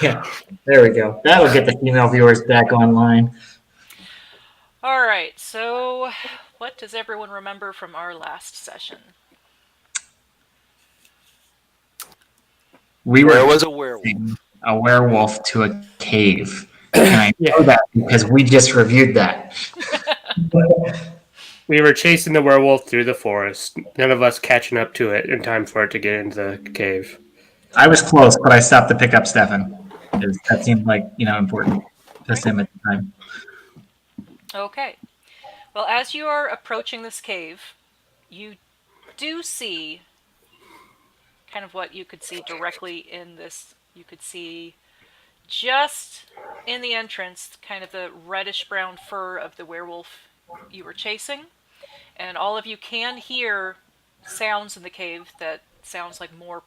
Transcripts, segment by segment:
Yeah, there we go. That'll get the female viewers back online. All right, so what does everyone remember from our last session? We There were was a werewolf. chasing a werewolf to a cave, and I know Yeah, that because we just reviewed that. we were chasing the werewolf through the forest. None of us catching up to it in time for it to get into the cave. I was Okay, close, but I stopped to pick up Stefan because that seemed like important to right. Sim at the time. Okay. Well, as you are approaching this cave, you do see kind of what you could see directly in this. You could see just in the entrance kind of the reddish brown fur of the werewolf you were chasing. And all of you can hear sounds in the cave that sounds like more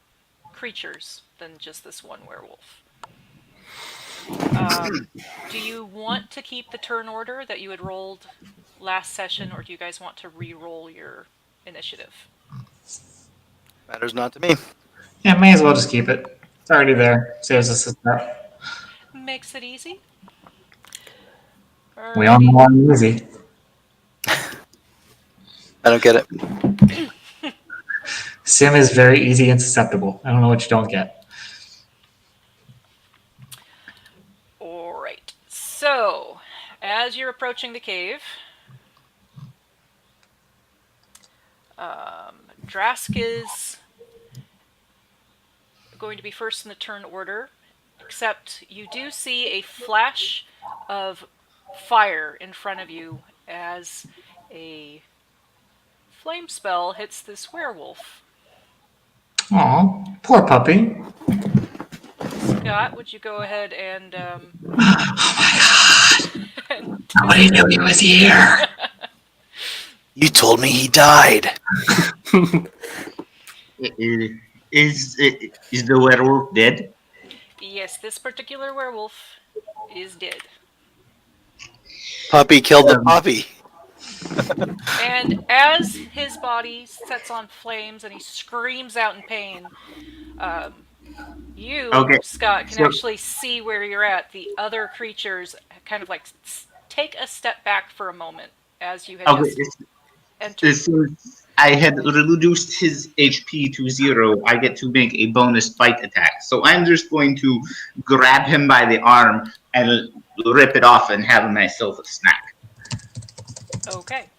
creatures than just this one werewolf. Um, do you want to keep the turn order that you had rolled last session, or do you guys want to re-roll your initiative? Matters not to me. Yeah, may as well just keep it. It's already there. Saves us a step. Makes it easy. We all Alrighty. know I'm easy. I don't get it. Sim is very easy and susceptible. I don't know what you don't get. Alright. So, as you're approaching the cave, Drask is going to be first in the turn order, except you do see a flash of fire in front of you as a flame spell hits this werewolf. Aw, poor puppy. Scott, would you go ahead and Oh my god. and Nobody knew he was here. You told me he died. Is the werewolf dead? yes, this particular werewolf is dead. Puppy killed the puppy. And as his body sets on flames and he screams out in pain, you, Okay, Scott, can so actually see where you're at. The other creatures kind of like take a step back for a moment as you had okay, just entered. since I had reduced his HP to 0, I get to make a bonus fight attack. So I'm just going to grab him by the arm and rip it off and have myself a snack. Okay.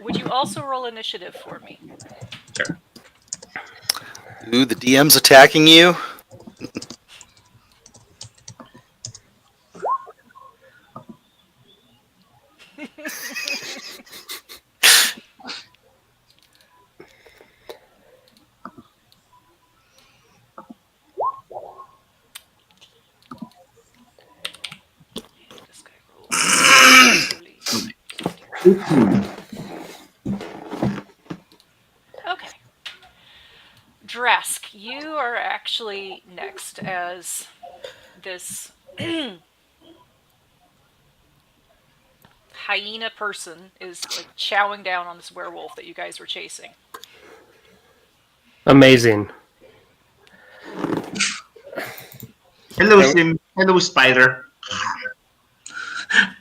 Would you also roll initiative for me? Sure. Ooh, the DM's attacking you. This guy rolls really. 18. Okay. Drask, you are actually next as this hyena person is like chowing down on this werewolf that you guys were chasing. Amazing. Hello, Sim. Hello, Spider.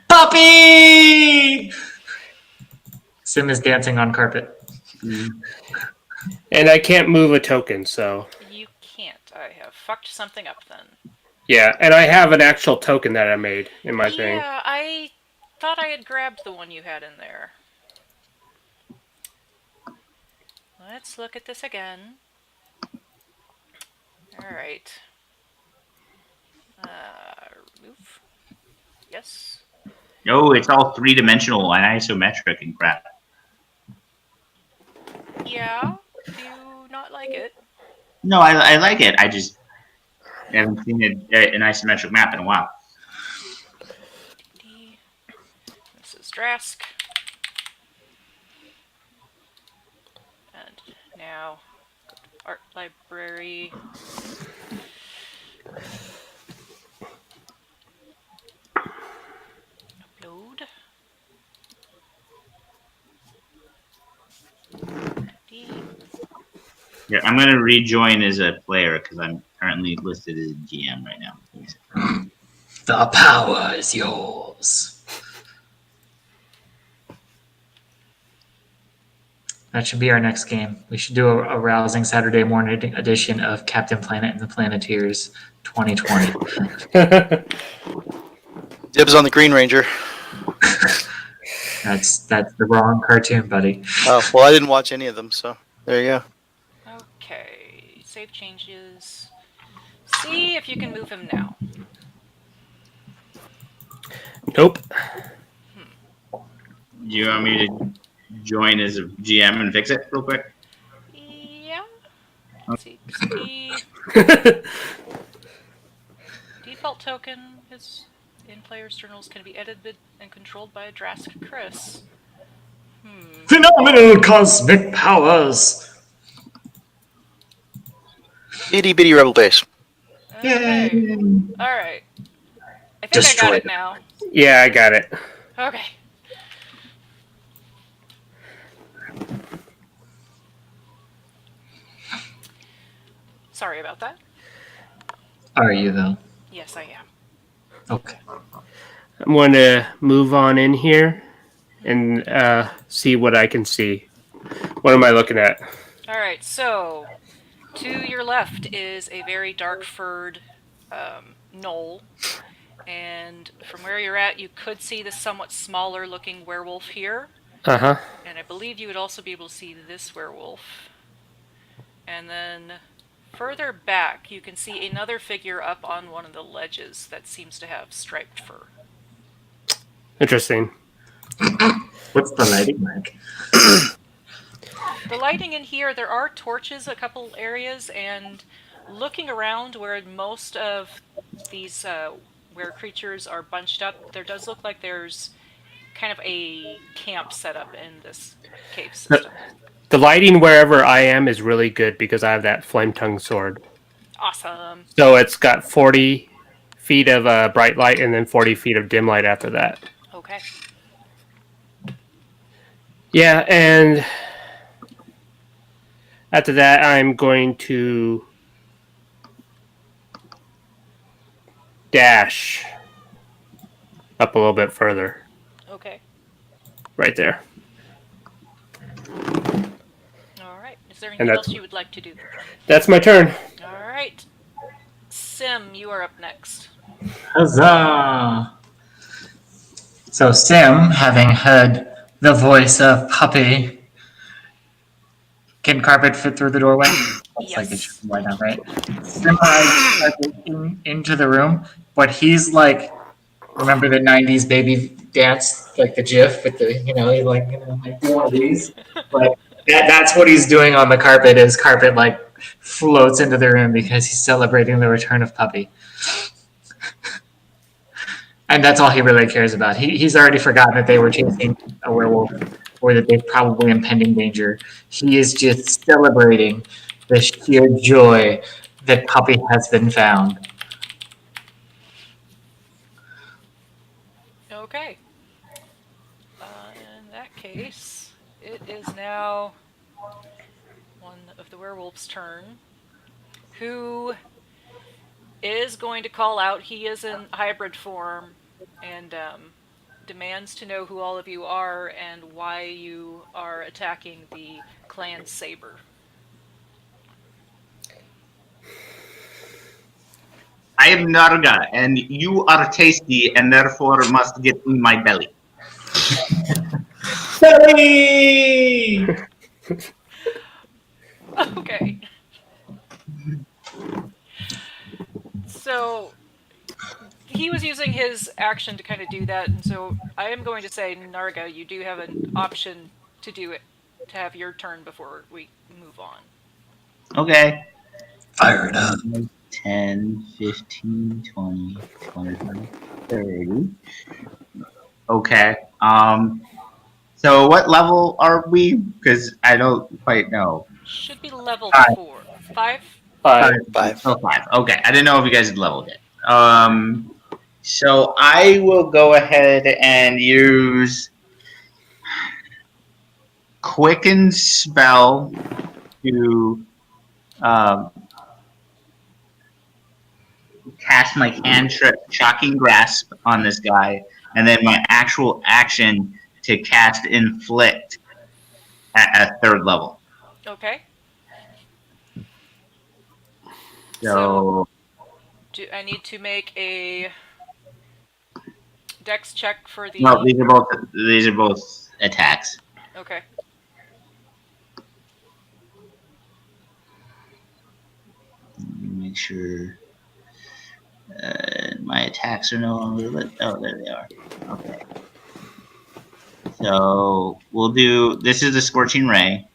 Puppy! Sim is dancing on carpet. And I can't move a token, so You can't. I have fucked something up then. yeah. And I have an actual token that I made in my thing. Yeah, I thought I had grabbed the one you had in there. Let's look at this again. Alright. Remove. Yes. No, it's all 3-dimensional and isometric and crap. Yeah. Do you not like it? No, I like it. I just haven't seen an isometric map in a while. This is Drask. And now, go to art library. Upload. Yeah, I'm gonna rejoin as a player because I'm currently currently listed as GM right now. The power is yours. That should be our next game. We should do a rousing Saturday morning edition of Captain Planet and the Planeteers 2020. Dibs on the Green Ranger. That's the wrong cartoon, buddy. Oh, well, I didn't watch any of them, so there you go. Okay, save changes. See if you can move him now. Nope. Do you want me to join as a GM and fix it real quick? Yeah. Let's see. Default token is in players' journals can be edited and controlled by a Drask Chris. Phenomenal cosmic powers. Itty bitty rebel base. Okay. All right. I think I Destroy got it it. now. Yeah, I got it. Okay. Sorry about that. Are you though? Yes, I am. Okay. I'm going to move on in here and see what I can see. What am I looking at? All right. So, to your left is a very dark-furred knoll, and from where you're at, you could see the somewhat smaller-looking werewolf here. Uh-huh. And I believe you would also be able to see this werewolf. And then further back, you can see another figure up on one of the ledges that seems to have striped fur. Interesting. What's the lighting like? The lighting in here, there are torches a couple areas, and looking around where most of these where creatures are bunched up, there does look like there's kind of a camp set up in this cave system. The lighting wherever I am is really good because I have that flame tongue sword. Awesome. So it's got 40 feet of bright light and then 40 feet of dim light after that. Okay. Yeah, and after that, I'm going to dash up a little bit further. Okay. Right there. All right. Is there anything that's- else you would like to do? That's my turn. All right. Sim, you are up next. Huzzah! So Sim, having heard the voice of Puppy, can carpet fit through the doorway? Looks like it Yes. should. Why not, right? Sim hides into the room, but he's like, remember the '90s baby dance, like the GIF with the, he's like, like do one of these. But that's what he's doing on the carpet. Is carpet like floats into the room because he's celebrating the return of Puppy. And that's all he really cares about. He's already forgotten that they were chasing a werewolf or that they're probably impending danger. He is just celebrating the sheer joy that Puppy has been found. Okay. In that case, it is now one of the werewolf's turn, who is going to call out. He is in hybrid form and demands to know who all of you are and why you are attacking the clan Saber. I am Narga, and you are tasty, and therefore must get in my belly. Belly! Okay. So he was using his action to kind of do that, and so I am going to say, Narga, you do have an option to do it, to have your turn before we move on. Okay. Fire it up. 10, 15, 20, 25, 30. Okay. So what level are we? Because I don't quite know. Should be level 5. 4. 5? 5. 5. Oh, 5. Okay. I didn't know if you guys had leveled it. So I will go ahead and use Quicken Spell to cast my cantrip Shocking Grasp on this guy, and then my actual action to cast Inflict at a 3rd level. Okay. So Do I need to make a dex check for the... no, these are both attacks. Okay. Make sure my attacks are no longer lit. Oh, there they are. Okay. So we'll do. This is the Scorching Ray,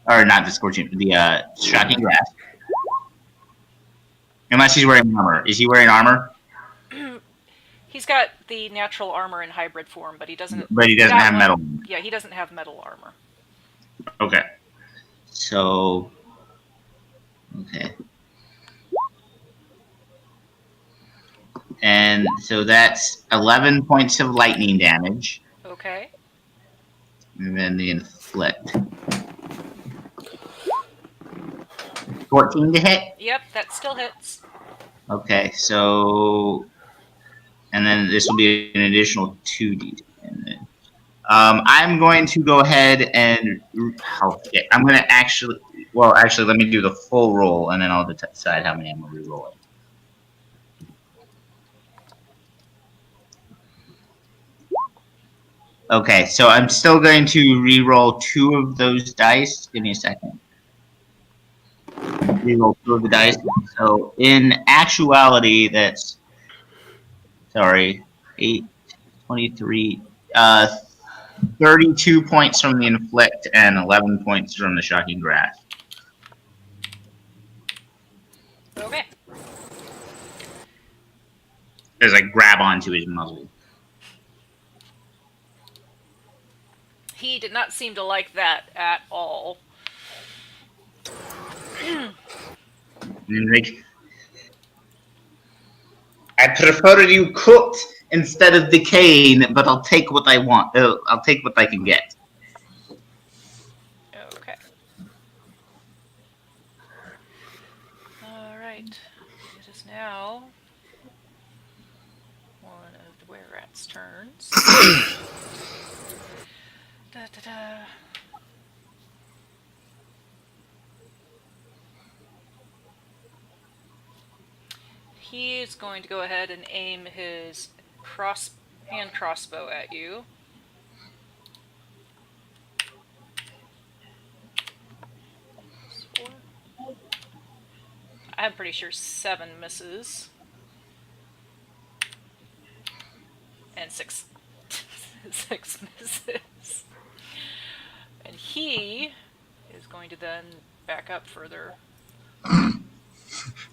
or not the Scorching, the Shocking Grasp. Unless he's wearing armor. Is he wearing armor? He's got the natural armor in hybrid form, but he doesn't. But he doesn't have metal. Yeah, he doesn't have metal armor. Okay. So. Okay. And so that's 11 points of lightning damage. Okay. And then the Inflict. 14 to hit? Yep, that still hits. Okay, so. And then this will be an additional 2d10. I'm going to go ahead and. Oh, shit. I'm going to actually. Well, actually, let me do the full roll, and then I'll decide how many I'm going to re-roll. Okay, so I'm still going to re-roll 2 of those dice. Give me a second. Re-roll 2 of the dice. So in actuality, that's 8, 23, 32 points from the Inflict and 11 points from the Shocking Grasp. Okay. As I grab onto his muzzle. He did not seem to like that at all. I prefer you cooked instead of decaying, but I'll take what I want. I'll take what I can get. Okay. Alright. It is now one of the were-rat's turns. Da-da-da. He is going to go ahead and aim his hand crossbow at you. I'm pretty sure 7 misses. And 6 misses. And he is going to then back up further.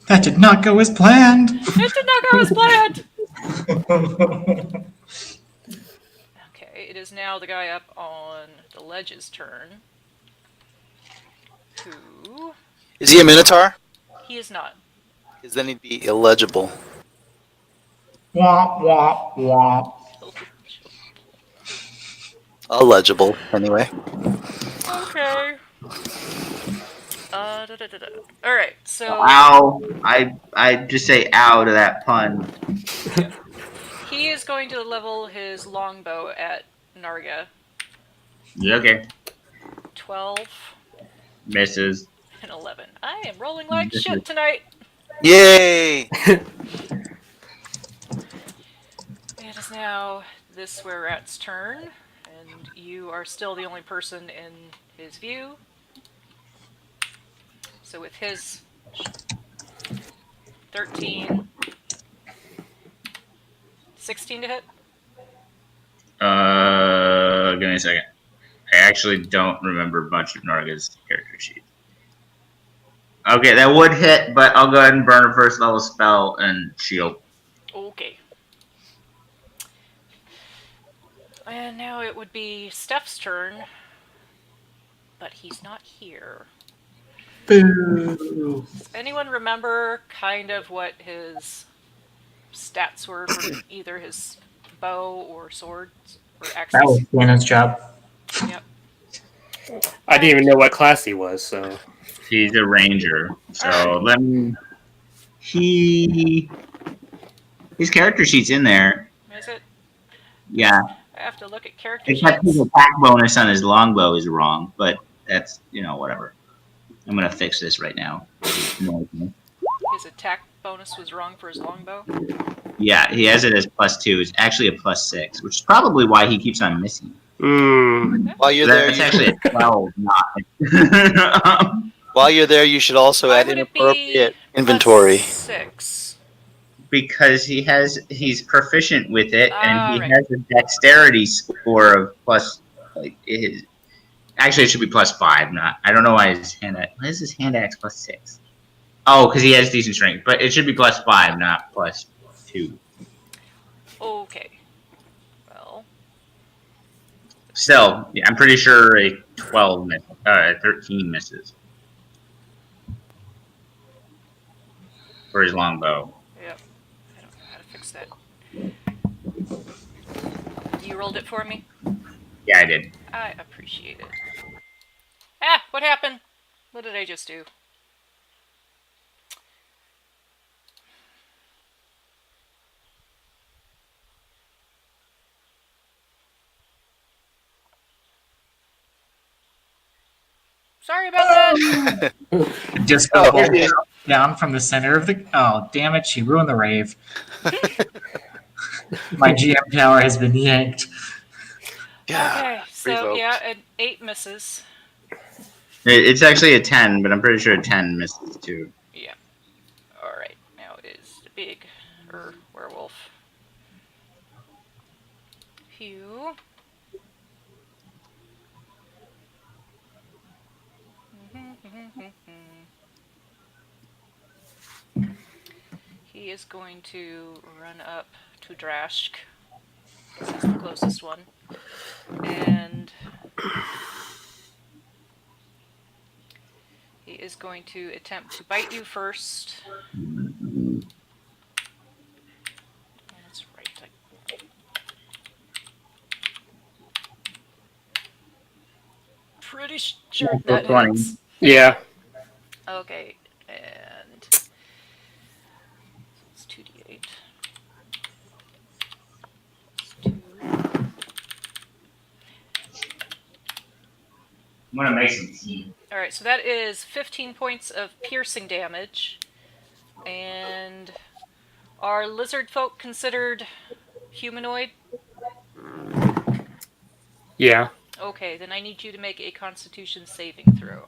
That did not go as planned. It did not go as planned! Okay, it is now the guy up on the ledge's turn. Who... Is he a Minotaur? He is not. Because then he'd be illegible. Womp, womp, womp. Illegible, anyway. Okay. Alright, so... Ow. I just say ow to that pun. He is going to level his longbow at Narga. Yeah, okay. 12 Misses. and 11. I am rolling like shit tonight! Yay! It is now this were-rat's turn, and you are still the only person in his view. So with his 13, 16 to hit? Give me a second. I actually don't remember much of Narga's character sheet. Okay, that would hit, but I'll go ahead and burn a 1st level spell and shield. Okay. And now it would be Steph's turn, but he's not here. Boo. Does anyone remember kind of what his stats were for either his bow or swords or axes? That was Dana's job. Yep. I didn't even know what class he was, so. He's a ranger, so let me. His character sheet's in there. Is it? Yeah. I have to look at character Except his sheets. attack bonus on his longbow is wrong, but that's, whatever. I'm going to fix this right now. His attack bonus was wrong for his longbow. Yeah, he has it as +2. It's actually a +6, which is probably why he keeps on missing. While you're there, That's actually a 12, not. while you're there, you should also Why add would in it be appropriate inventory. +6? Because he's proficient with it, and he right. has a dexterity score of plus. Actually, it should be +5. Not. I don't know why his hand. Why is his hand axe +6? Oh, because he has decent strength, but it should be +5, not +2. Okay. Well. Still, yeah, I'm pretty sure a 13 misses for his longbow. Yep. I don't know how to fix that. You rolled it for me? Yeah, I did. I appreciate it. Ah, what happened? What did I just do? Sorry about that. Just Oh, go down from the center of the. Oh, damn it! She ruined the rave. My GM tower has been yanked. Yeah. Okay, so revoked. yeah, an 8 misses. It's actually a 10, but I'm pretty sure a 10 misses too. Yeah. Alright, now it is the big werewolf. Phew. He is going to run up to Drashk, because he's the closest one. And he is going to attempt to bite you first. That's right. Pretty sure that hits. Yeah. Okay, and it's 2d8. It's 2. I'm gonna make some tea. Alright, so that is 15 points of piercing damage. And are lizard folk considered humanoid? Yeah. Okay, then I need you to make a constitution saving throw.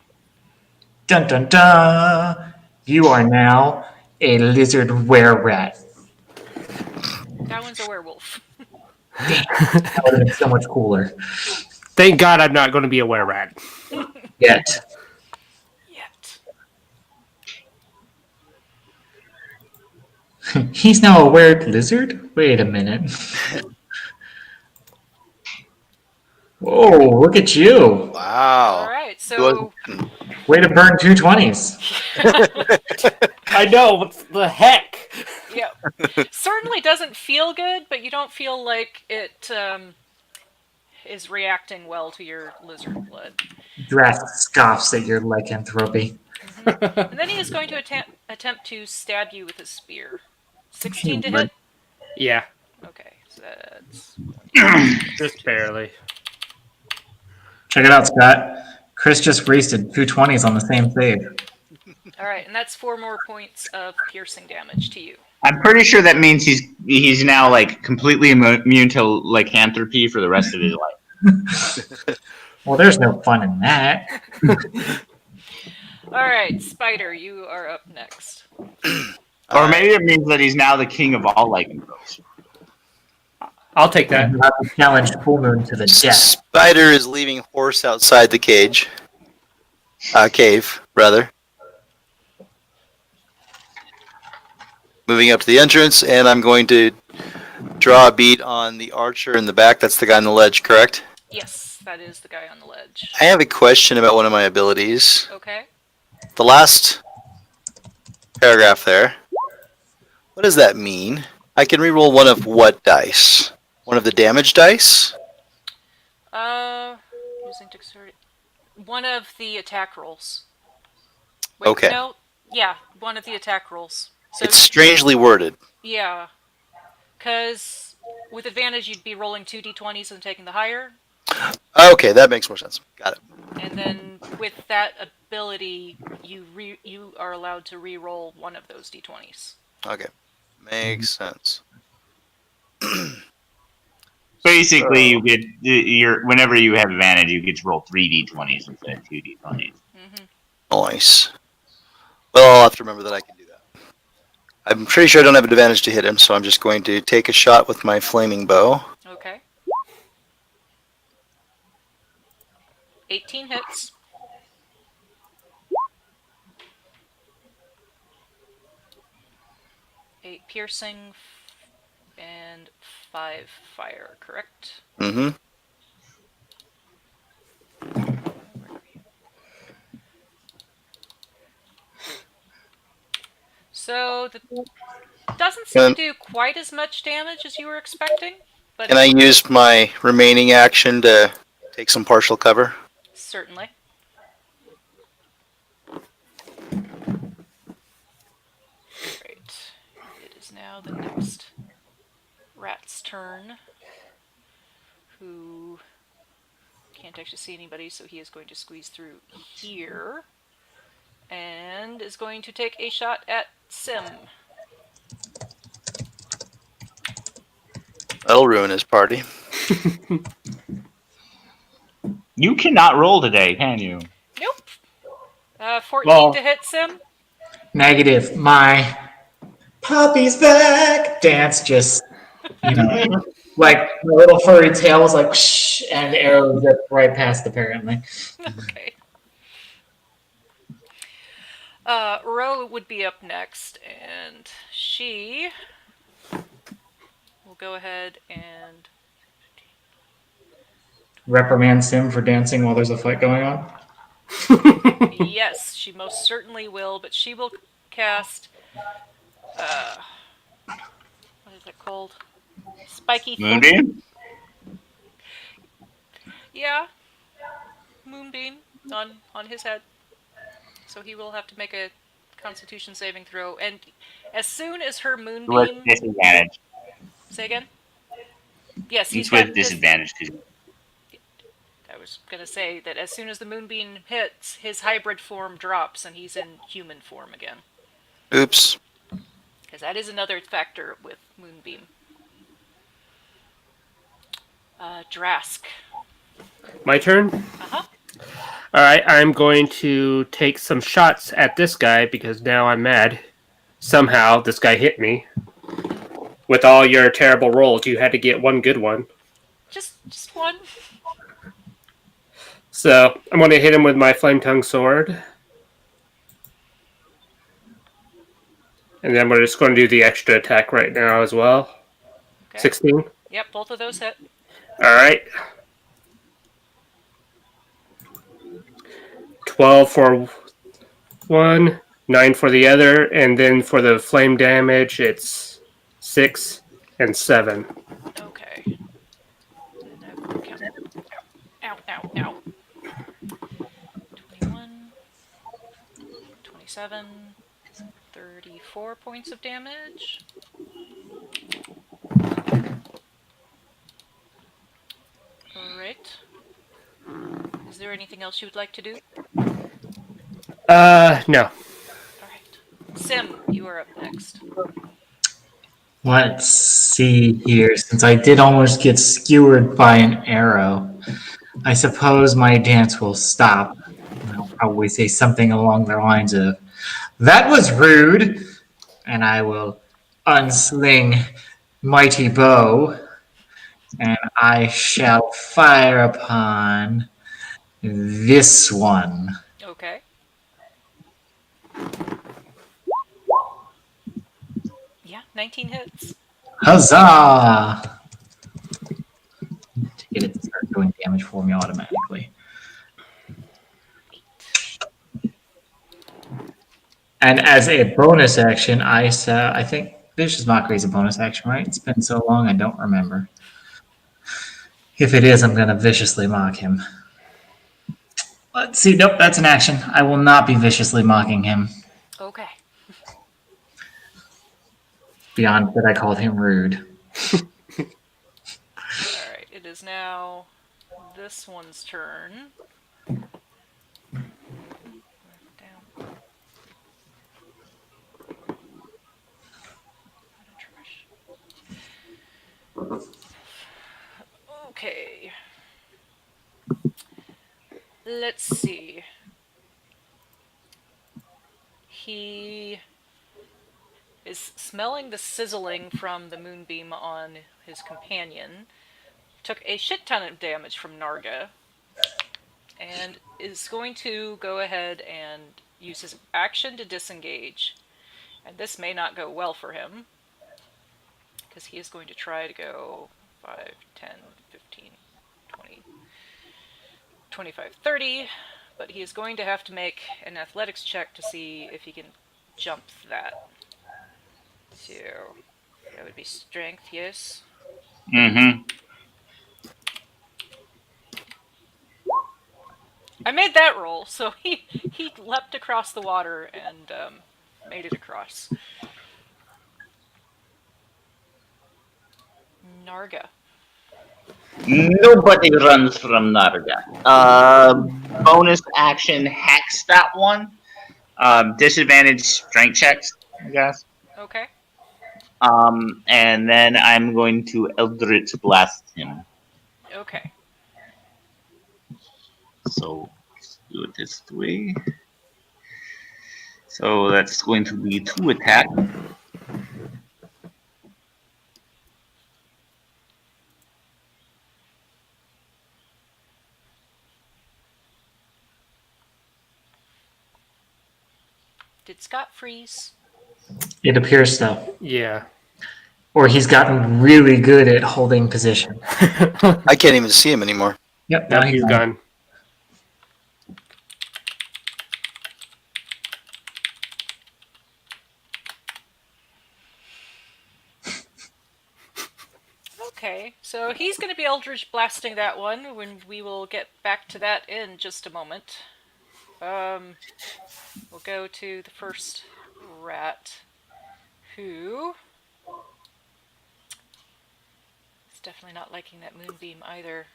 Dun dun dun! You are now a lizard were-rat. That one's a werewolf. That would have been so much cooler. Thank God I'm not going to be a were-rat. Yet. He's now a weird lizard? Wait a minute. Whoa, look at you. Wow. Alright, so Way to burn 220s. I know, what the heck? yeah. Certainly doesn't feel good, but you don't feel like it is reacting well to your lizard blood. Drask scoffs at your lycanthropy. And then he is going to attempt to stab you with his spear. 16 to hit? Yeah, Okay, so that's... just barely. Check it out, Scott. Chris just wasted 220s on the same save. Alright, and that's 4 more points of piercing damage to you. I'm pretty sure that means he's now like completely immune to lycanthropy for the rest of his life. Well, there's no fun in that. Alright, Spider, you are up next. Or maybe it means that he's now the king of all lycanthropes. I'll take that. You have to challenge Full Moon to the death. Spider is leaving horse outside the cage. Cave, rather. Moving up to the entrance, and I'm going to draw a bead on the archer in the back. That's the guy on the ledge, correct? Yes, that is the guy on the ledge. I have a question about one of my abilities. Okay. The last paragraph there. What does that mean? I can reroll one of what dice? One of the damage dice? Using dexterity. One of the attack rolls. Wait, Okay. no. Yeah, one of the attack rolls. So It's strangely worded. yeah, because with advantage you'd be rolling 2d20s and taking the higher, Okay, that makes more sense. Got it. and then with that ability, you are allowed to re-roll one of those d20s. Okay, makes sense. Basically, So- you get whenever you have advantage, you get to roll 3d20s instead of 2d20s. Nice. Well, I'll have to remember that I can do that. I'm pretty sure I don't have an advantage to hit him, so I'm just going to take a shot with my flaming bow. Okay. 18 hits. Eight piercing and 5 fire, correct? Mm-hmm. So that doesn't seem to do quite as much damage as you were expecting, but Can I use my remaining action to take some partial cover? certainly. Great. It is now the next rat's turn, who can't actually see anybody, so he is going to squeeze through here and is going to take a shot at Sim. That'll ruin his party. You cannot roll today, can you? Nope. 14 Well- to hit Sim. Negative. My puppy's back dance just, like the little furry tail was like, shh, and the arrow zipped right past apparently. Okay. Ro would be up next, and she will go ahead and Reprimand Sim for dancing while there's a fight going on. yes, she most certainly will, but she will cast what is it called? Spiky thorn. Moonbeam? Yeah. Moonbeam on his head. So he will have to make a constitution saving throw, and as soon as her With moonbeam disadvantage. say again? Yes, He's got with disadvantage because I was gonna say that as soon as the moonbeam hits, his hybrid form drops and he's in human form again. Oops. Because that is another factor with moonbeam. Drask. My turn? Uh-huh. Alright, I'm going to take some shots at this guy because now I'm mad. Somehow this guy hit me. With all your terrible rolls, you had to get one good one. Just one. So I'm going to hit him with my flame tongue sword. And then we're just going to do the extra attack right now as well. Okay. 16. Yep, both of those hit. Alright. 12 for one, 9 for the other, and then for the flame damage, it's 6 and 7. Okay. And I will count. Ow, ow, ow. 21, 27, 34 points of damage. Alright. Is there anything else you would like to do? No. Alright. Sim, you are up next. Let's see here. Since I did almost get skewered by an arrow, I suppose my dance will stop. I'll probably say something along the lines of, "That was rude," and I will unsling mighty bow, and I shall fire upon this one. Okay. Yeah, 19 hits. Huzzah! To get it to start doing damage for me automatically. And as a bonus action, I think Vicious Mockery is a bonus action, right? It's been so long, I don't remember. If it is, I'm going to viciously mock him. Let's see. Nope, that's an action. I will not be viciously mocking him. Okay. beyond that I called him rude. Alright, it is now this one's turn. Down. Okay. Let's see. He is smelling the sizzling from the moonbeam on his companion, took a shit ton of damage from Narga, and is going to go ahead and use his action to disengage. And this may not go well for him, because he is going to try to go 5, 10, 15, 20, 25, 30, but he is going to have to make an athletics check to see if he can jump that. So, that would be strength, yes. Mm-hmm. I made that roll, so he leapt across the water and made it across. Narga. Nobody runs from Narga. Bonus action hacks that one. Disadvantage strength checks, I guess. Okay. And then I'm going to Eldritch Blast him. Okay. So let's do it this way. So that's going to be 2 attacks. Did Scott freeze? It appears so. Yeah. Or he's gotten really good at holding position. I can't even see him anymore. Yep, Now he's gone. Okay, so he's going to be Eldritch Blasting that one when we will get back to that in just a moment. We'll go to the first rat, who is definitely not liking that moonbeam either.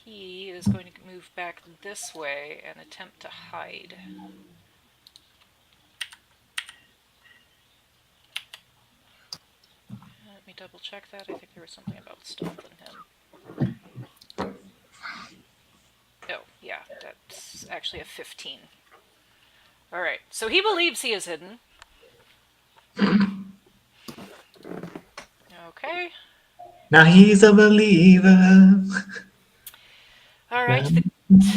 He is going to move back this way and attempt to hide. Let me double check that. I think there was something about stealth in him. Oh, yeah, that's actually a 15. Alright, so he believes he is hidden. Okay. Now he's a believer. Alright, the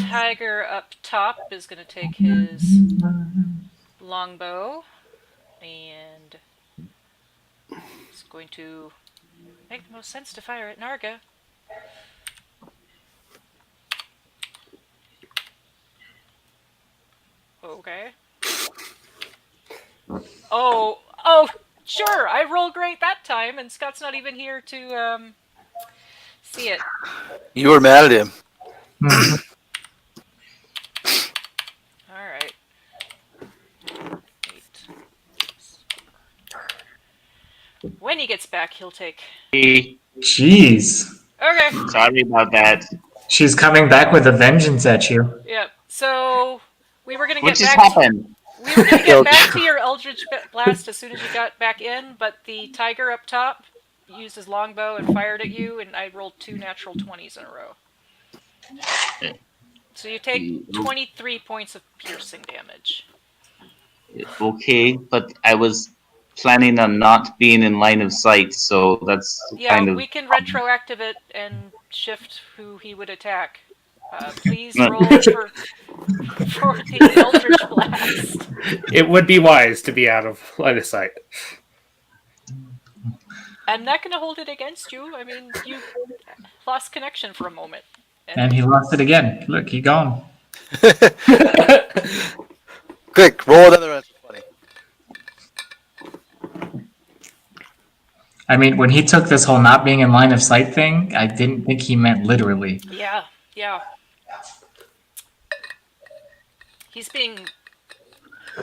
tiger up top is going to take his longbow and it's going to make the most sense to fire at Narga. Okay. Oh, sure, I rolled great that time, and Scott's not even here to, see it. You were mad at him. Alright. 8. When he gets back, he'll take... Jeez. Okay. Sorry about that. She's coming back with a vengeance at you. Yep. So we were gonna What get just back. happened? We were gonna get back to your Eldritch Blast as soon as you got back in, but the tiger up top used his longbow and fired at you, and I rolled 2 natural 20s in a row. So you take 23 points of piercing damage. Okay, but I was planning on not being in line of sight, so that's kind of... we can retroactive it and shift who he would attack. Please roll for the Eldritch Blast. It would be wise to be out of line of sight. I'm not going to hold it against you. I mean, you lost connection for a moment. And he lost it again. Look, he gone. Quick, roll another natural 20. I mean, when he took this whole not being in line of sight thing, I didn't think he meant literally. Yeah. He's being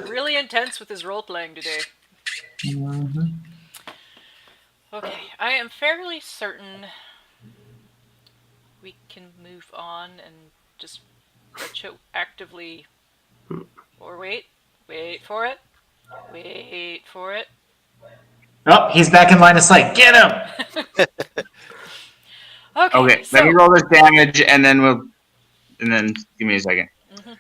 really intense with his role-playing today. Mhm. Okay, I am fairly certain we can move on and just retroactively. Or wait for it, wait for it. Oh, he's back in line of sight. Get him! Okay, Okay, let me so. roll this damage, and then give me a second. Mhm.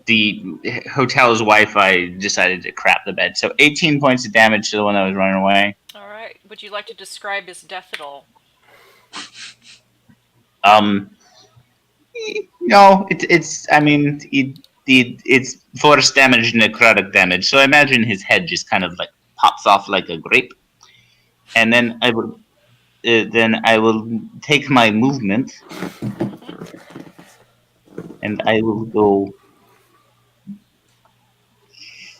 The hotel's Wi-Fi decided to crap the bed, so 18 points of damage to the one that was running away. All right. Would you like to describe his death at all? Um, no, it's I mean it's force damage, necrotic damage. So I imagine his head just kind of like pops off like a grape, and then I will take my movement, and I will go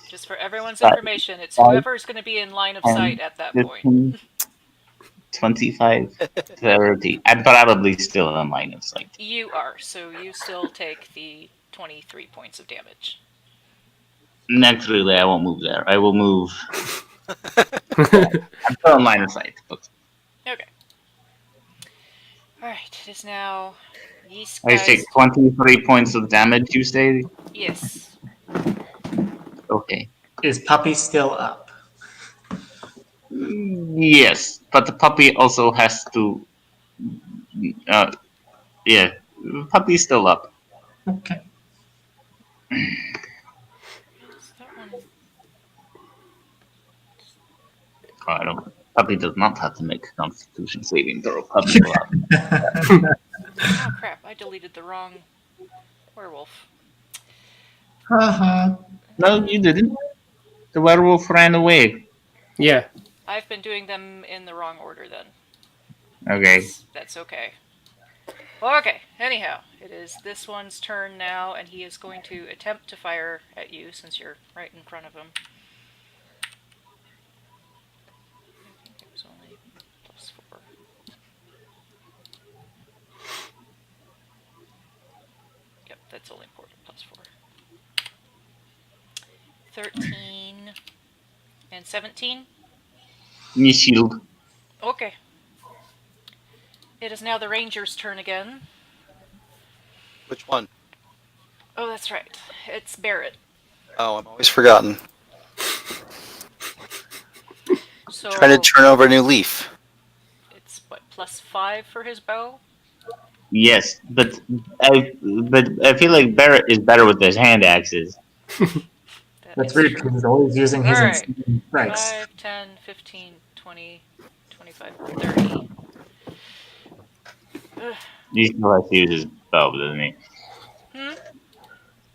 Just for everyone's 5, information, it's whoever's going to be in line of sight 10, at that point. 15, 25, 30. I'm probably still in line of sight. You are, so you still take the 23 points of damage. Naturally, I won't move there. I will move. I'm still in line of sight. But Okay. Alright, it is now these I guys. take 23 points of damage, you say? Yes. Okay. Is Puppy still up? Yes, but the puppy also has to. Uh, yeah, puppy's still up. Okay. Is that one? Oh, I don't. Puppy does not have to make a Constitution saving throw. Puppy will up. Oh crap, I deleted the wrong werewolf. Haha. No, you didn't. The werewolf ran away. Yeah. I've been doing them in the wrong order then. Okay. That's okay. Okay, anyhow, it is this one's turn now, and he is going to attempt to fire at you since you're right in front of him. I think it was only +4. Yep, that's only important, +4. 13 and 17. Me shield. Okay. It is now the ranger's turn again. Which one? Oh, that's right. It's Barrett. Oh, I'm always forgotten. So Trying to turn over a new leaf. it's what, +5 for his bow? Yes, but I feel like Barrett is better with his hand axes. That's Is weird true. because he's always using his Alright. insane strikes. 5, 10, 15, 20, 25, 30. Ugh. He still has to use his bow, doesn't he? Hmm?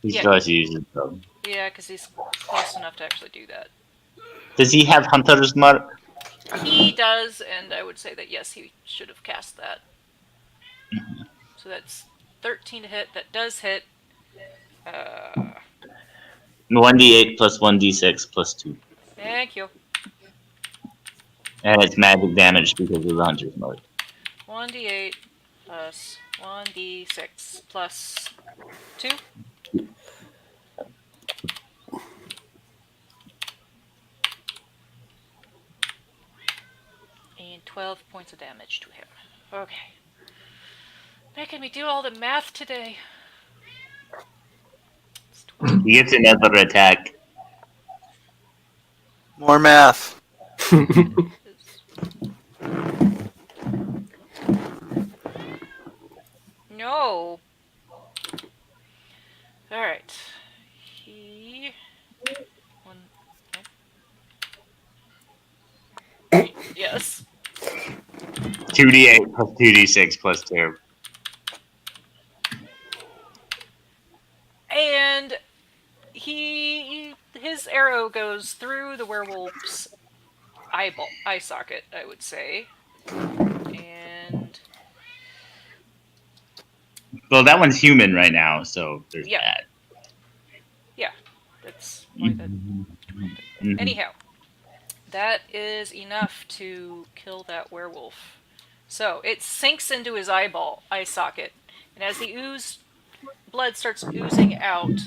He Yeah. still has to use his bow. Yeah, because he's close enough to actually do that. Does he have Hunter's Mark? He does, and I would say that yes, he should have cast that. So that's 13 to hit. That does hit. 1d8 plus 1d6 plus 2. Thank you. And it's magic damage because of the Hunter's Mark. 1d8 plus 1d6 plus 2. And 12 points of damage to him. Okay. Making me do all the math today. It's 12. He gets another attack. More math. No. Alright. He. One. Nope. Yes. 2d8 plus 2d6 plus 2. And his arrow goes through the werewolf's eye socket, I would say. And Well, that one's human right now, so there's yeah. that. Yeah, that's why that. Mhm. Anyhow, that is enough to kill that werewolf. So it sinks into his eye socket, and as the ooze blood starts oozing out,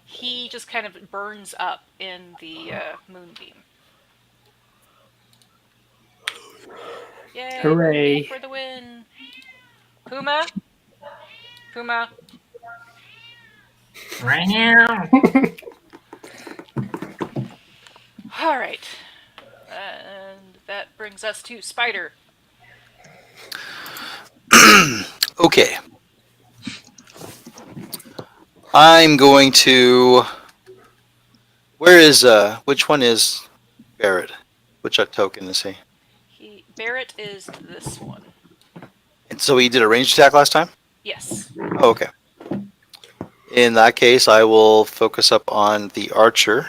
he just kind of burns up in the moonbeam. Yay, Moonbeam Hooray. for the win! Puma? Puma? Right now. Alright. And that brings us to Spider. Okay. I'm going to. Where is which one is Barrett? Which token is he? Barrett is this one. And so he did a ranged attack last time? Yes. Oh, okay. In that case, I will focus up on the archer.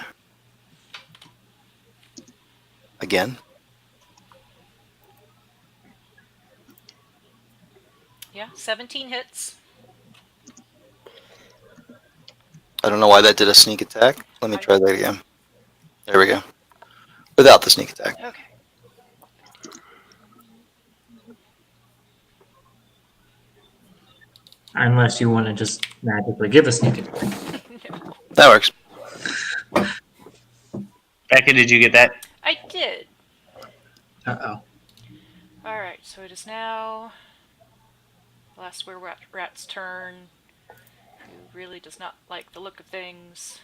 Again. Yeah, 17 hits. I don't know why that did a sneak attack. Let me try that again. There we go. Without the sneak attack. Okay. Unless you want to just magically give a sneak attack. That works. Becca, did you get that? I did. Uh-oh. Alright, so it is now last Rat's turn, who really does not like the look of things.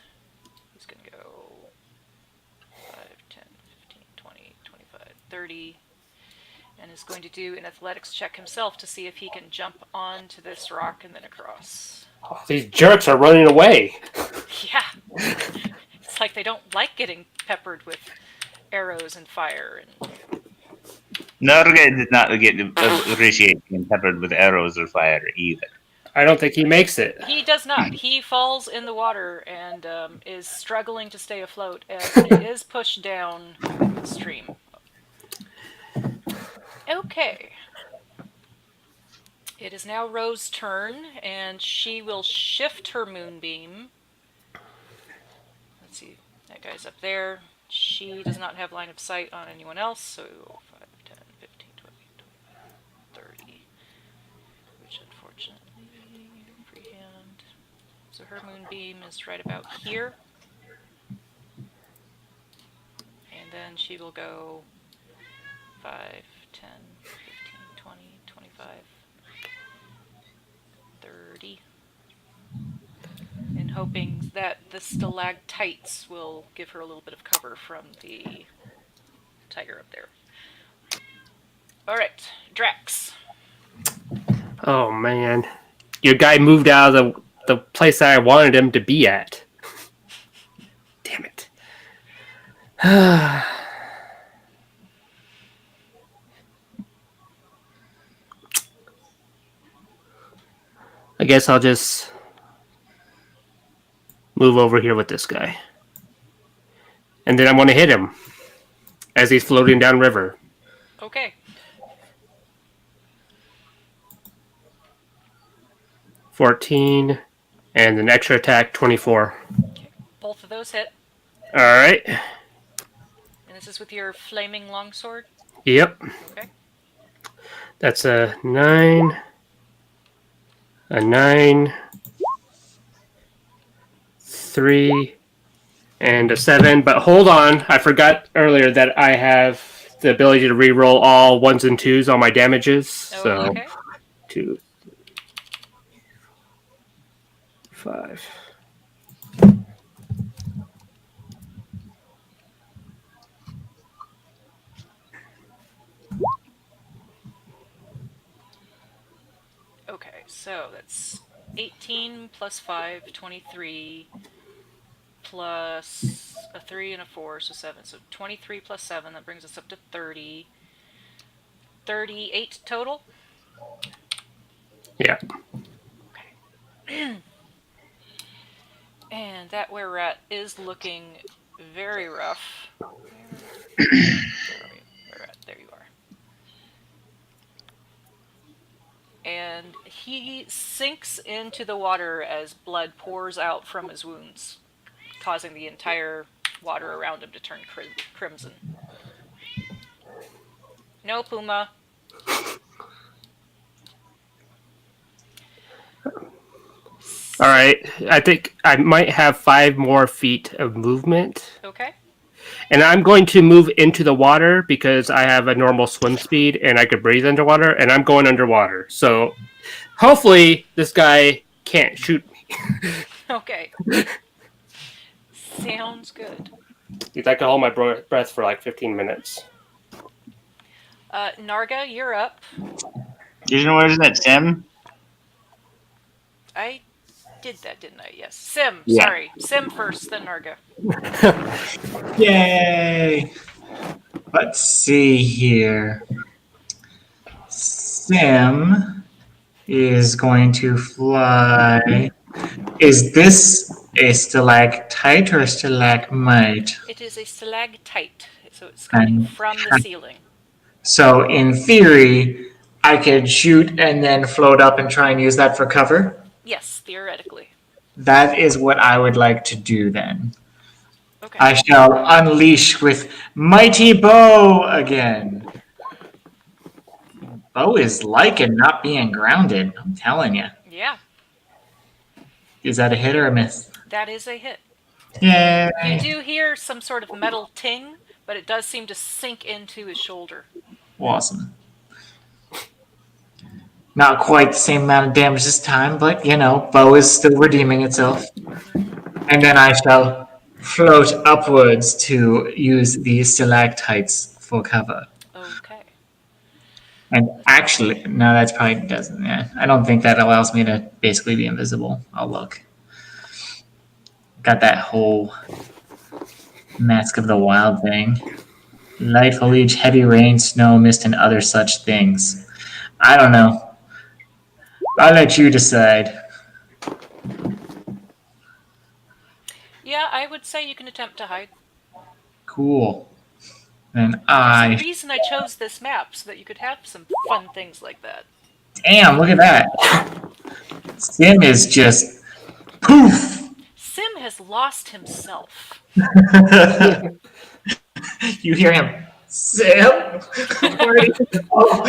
He's going to go 5, 10, 15, 20, 25, 30, and is going to do an athletics check himself to see if he can jump onto this rock and then across. Oh, these jerks are running away. Yeah. It's like they don't like getting peppered with arrows and fire. And Norga did not appreciate being peppered with arrows or fire either. I don't think he makes it. he does not. He falls in the water and is struggling to stay afloat as he is pushed down the stream. Okay. It is now Rose's turn, and she will shift her moonbeam. Let's see, that guy's up there. She does not have line of sight on anyone else, so 5, 10, 15, 20, 30, which unfortunately, freehand. So her moonbeam is right about here. And then she will go 5, 10, 15, 20, 25, 30. And hoping that the stalactites will give her a little bit of cover from the tiger up there. Alright, Drax. Oh man, your guy moved out of the place that I wanted him to be at. Damn it. I guess I'll just move over here with this guy. And then I'm going to hit him as he's floating downriver. Okay. 14 and an extra attack 24. Okay. Both of those hit. All right. And this is with your flaming longsword? Yep. Okay. That's a 9. A 9. 3. And a 7. But hold on. I forgot earlier that I have the ability to reroll all 1s and 2s on my damages. Oh, So okay. 2, 5. Okay, so that's 18 plus 5, 23, plus a 3 and a 4, so 7. So 23 plus 7, that brings us up to 30. 38 total? Yeah. Okay. And that were rat is looking very rough. Where are you? Where at? There you are. And he sinks into the water as blood pours out from his wounds, causing the entire water around him to turn crimson. No, Puma. All right. I think I might have 5 more feet of movement. Okay. And I'm going to move into the water because I have a normal swim speed and I could breathe underwater, and I'm going underwater. So hopefully this guy can't shoot me. Okay. Sounds good. Because I can hold my breath for like 15 minutes. Narga, you're up. You know, isn't it Sim? I did that, didn't I? Yes. Sim, Yeah. sorry. Sim first, then Narga. Yay! Let's see here. Sim is going to fly. Is this a stalactite or a stalagmite? It is a stalactite, so it's coming And from the ceiling. so, in theory, I could shoot and then float up and try and use that for cover. Yes, theoretically. That is what I would like to do then. Okay. I shall unleash with mighty bow again. Bow is liking not being grounded, I'm telling you. Yeah, Is that a hit or a miss? that is a hit. Yay! You do hear some sort of metal ting, but it does seem to sink into his shoulder. Awesome. Not quite the same amount of damage this time, but you know, bow is still redeeming itself. And then I shall float upwards to use the stalactites for cover. Okay. And actually, no, that's probably doesn't. Yeah, I don't think that allows me to basically be invisible. I'll look. Got that whole Mask of the Wild thing. Light foliage, heavy rain, snow, mist, and other such things. I don't know. I'll let you decide. Yeah, I would say you can attempt to hide. Cool. And There's I. a reason I chose this map, so that you could have some fun things like that. Damn, look at that. Sim is just poof. Sim has lost himself. You hear him, Sim. Where did you go?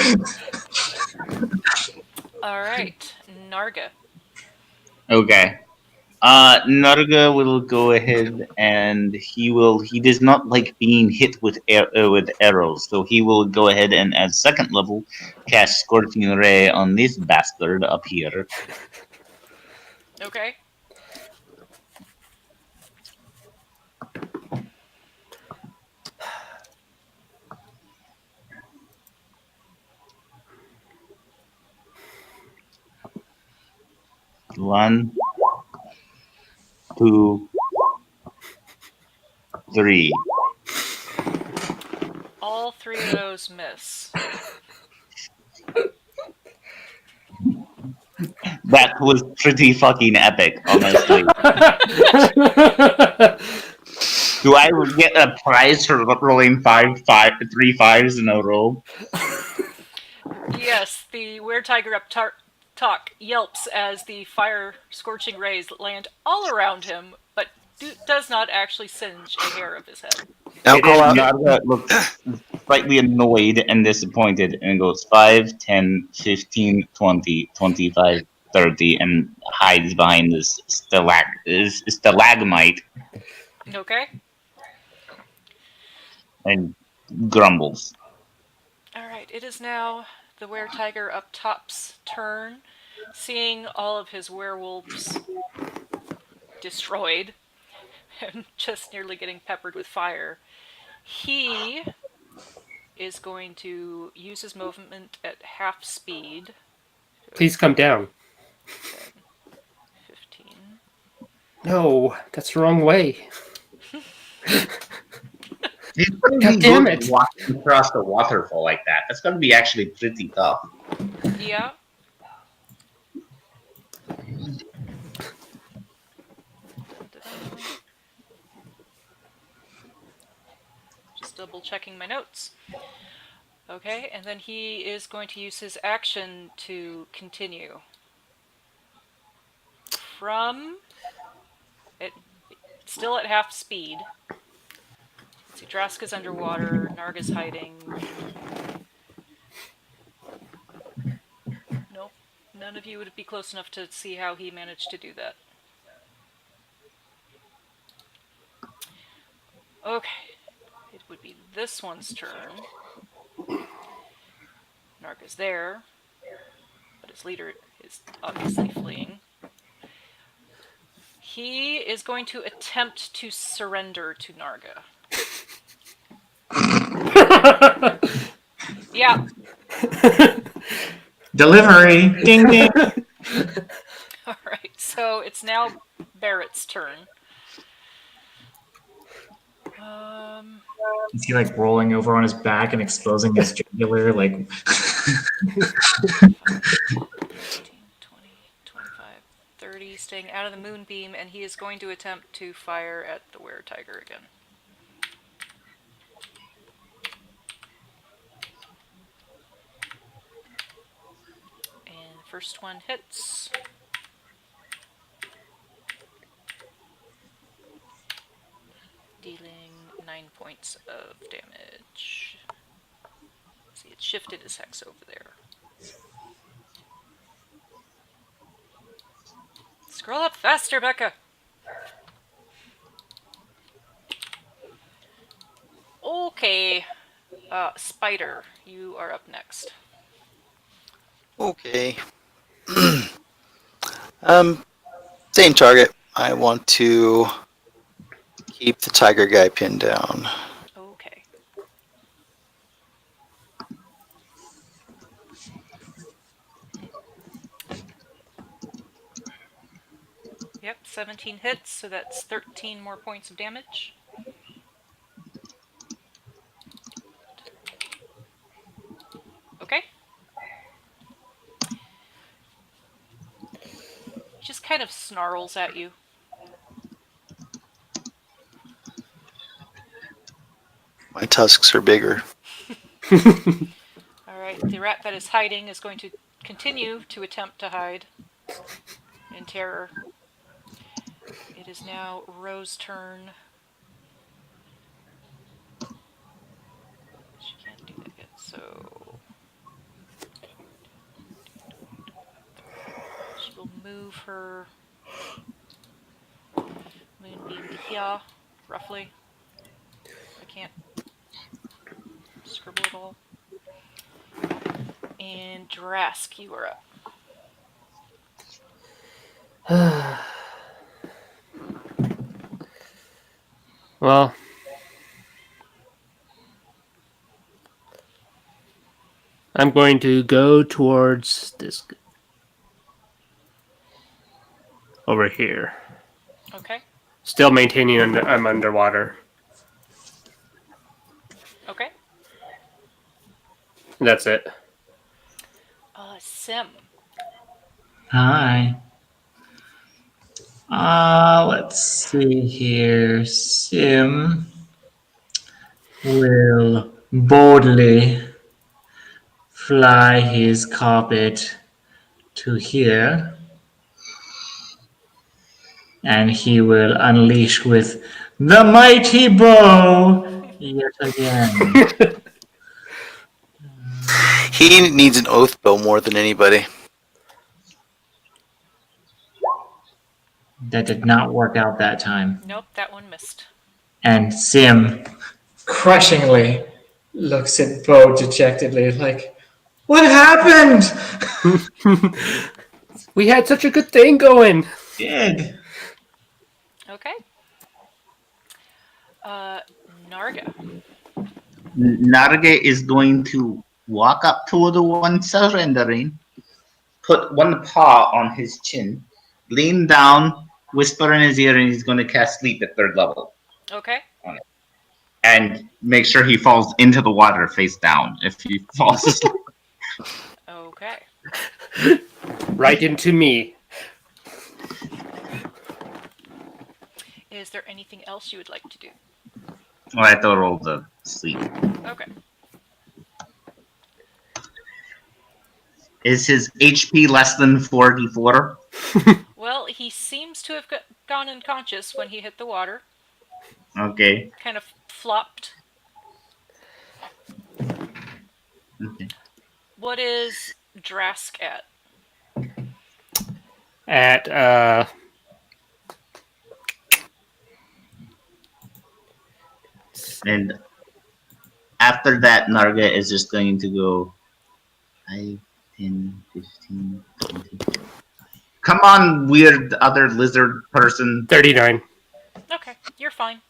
Alright, Narga. Okay. Narga will go ahead and he does not like being hit with arrows, so he will go ahead and at second level cast Scorching Ray on this bastard up here. Okay. One, two, three. All three of those miss. That was pretty fucking epic, honestly. Do I get a prize for rolling three fives in a row? Yes, the were-tiger up talk yelps as the fire scorching rays land all around him, but does not actually singe a hair of his head. Now call out. Narga looks slightly annoyed and disappointed and goes 5, 10, 15, 20, 25, 30 and hides behind this stalagmite Okay? and grumbles. Alright, it is now the were-tiger up top's turn. Seeing all of his werewolves destroyed and just nearly getting peppered with fire, he is going to use his movement at half speed. Please come down. 10, 15. No, that's the wrong way. He's gonna God be damn good it. walking across the waterfall like that. That's gonna be actually pretty tough. Yeah. Just double checking my notes. Okay, and then he is going to use his action to continue. From it, still at half speed. Let's see, Draska's underwater, Narga's hiding. Nope. None of you would be close enough to see how he managed to do that. Okay. It would be this one's turn. Narga's there, but his leader is obviously fleeing. He is going to attempt to surrender to Narga. Yeah. Delivery. Ding ding. Alright, so it's now Barrett's turn. Is he like rolling over on his back and exposing his jugular? Like 15, 20, 25, 30, staying out of the moonbeam, and he is going to attempt to fire at the were-tiger again. And the first one hits. Dealing 9 points of damage. See, it shifted his hex over there. Scroll up faster, Becca! Okay. Spider, you are up next. Okay. Same target. I want to keep the tiger guy pinned down. Okay. Yep, 17 hits, so that's 13 more points of damage. Okay. He just kind of snarls at you. My tusks are bigger. Alright, the rat that is hiding is going to continue to attempt to hide in terror. It is now Rose's turn. She can't do that yet, so she will move her moonbeam to here, roughly. I can't scribble it all. And Drask, you are up. Well, I'm going to go towards this over here. Okay. Still maintaining I'm underwater. Okay. That's it. Sim. Hi. Let's see here. Sim will boldly fly his carpet to here, and he will unleash with the mighty bow yet again. He needs an oath bow more than anybody. That did not work out that time. Nope, that one missed. And Sim crushingly looks at Bo dejectedly, like, what happened? We had such a good thing going. Did. Okay. Narga. Narge is going to walk up to the one surrendering, put one paw on his chin, lean down, whisper in his ear, and he's going to cast sleep at 3rd level. Okay. And make sure he falls into the water face down if he falls asleep. Okay. Right into me. Is there anything else you would like to do? Oh, I have to roll the sleep. Okay. Is his HP less than 44? Well, he seems to have gone unconscious when he hit the water. Okay. Kind of flopped. Okay. What is Drask at? at And after that, Narga is just going to go 5, 10, 15, 20. Come on, weird other lizard person. 39. Okay, you're fine.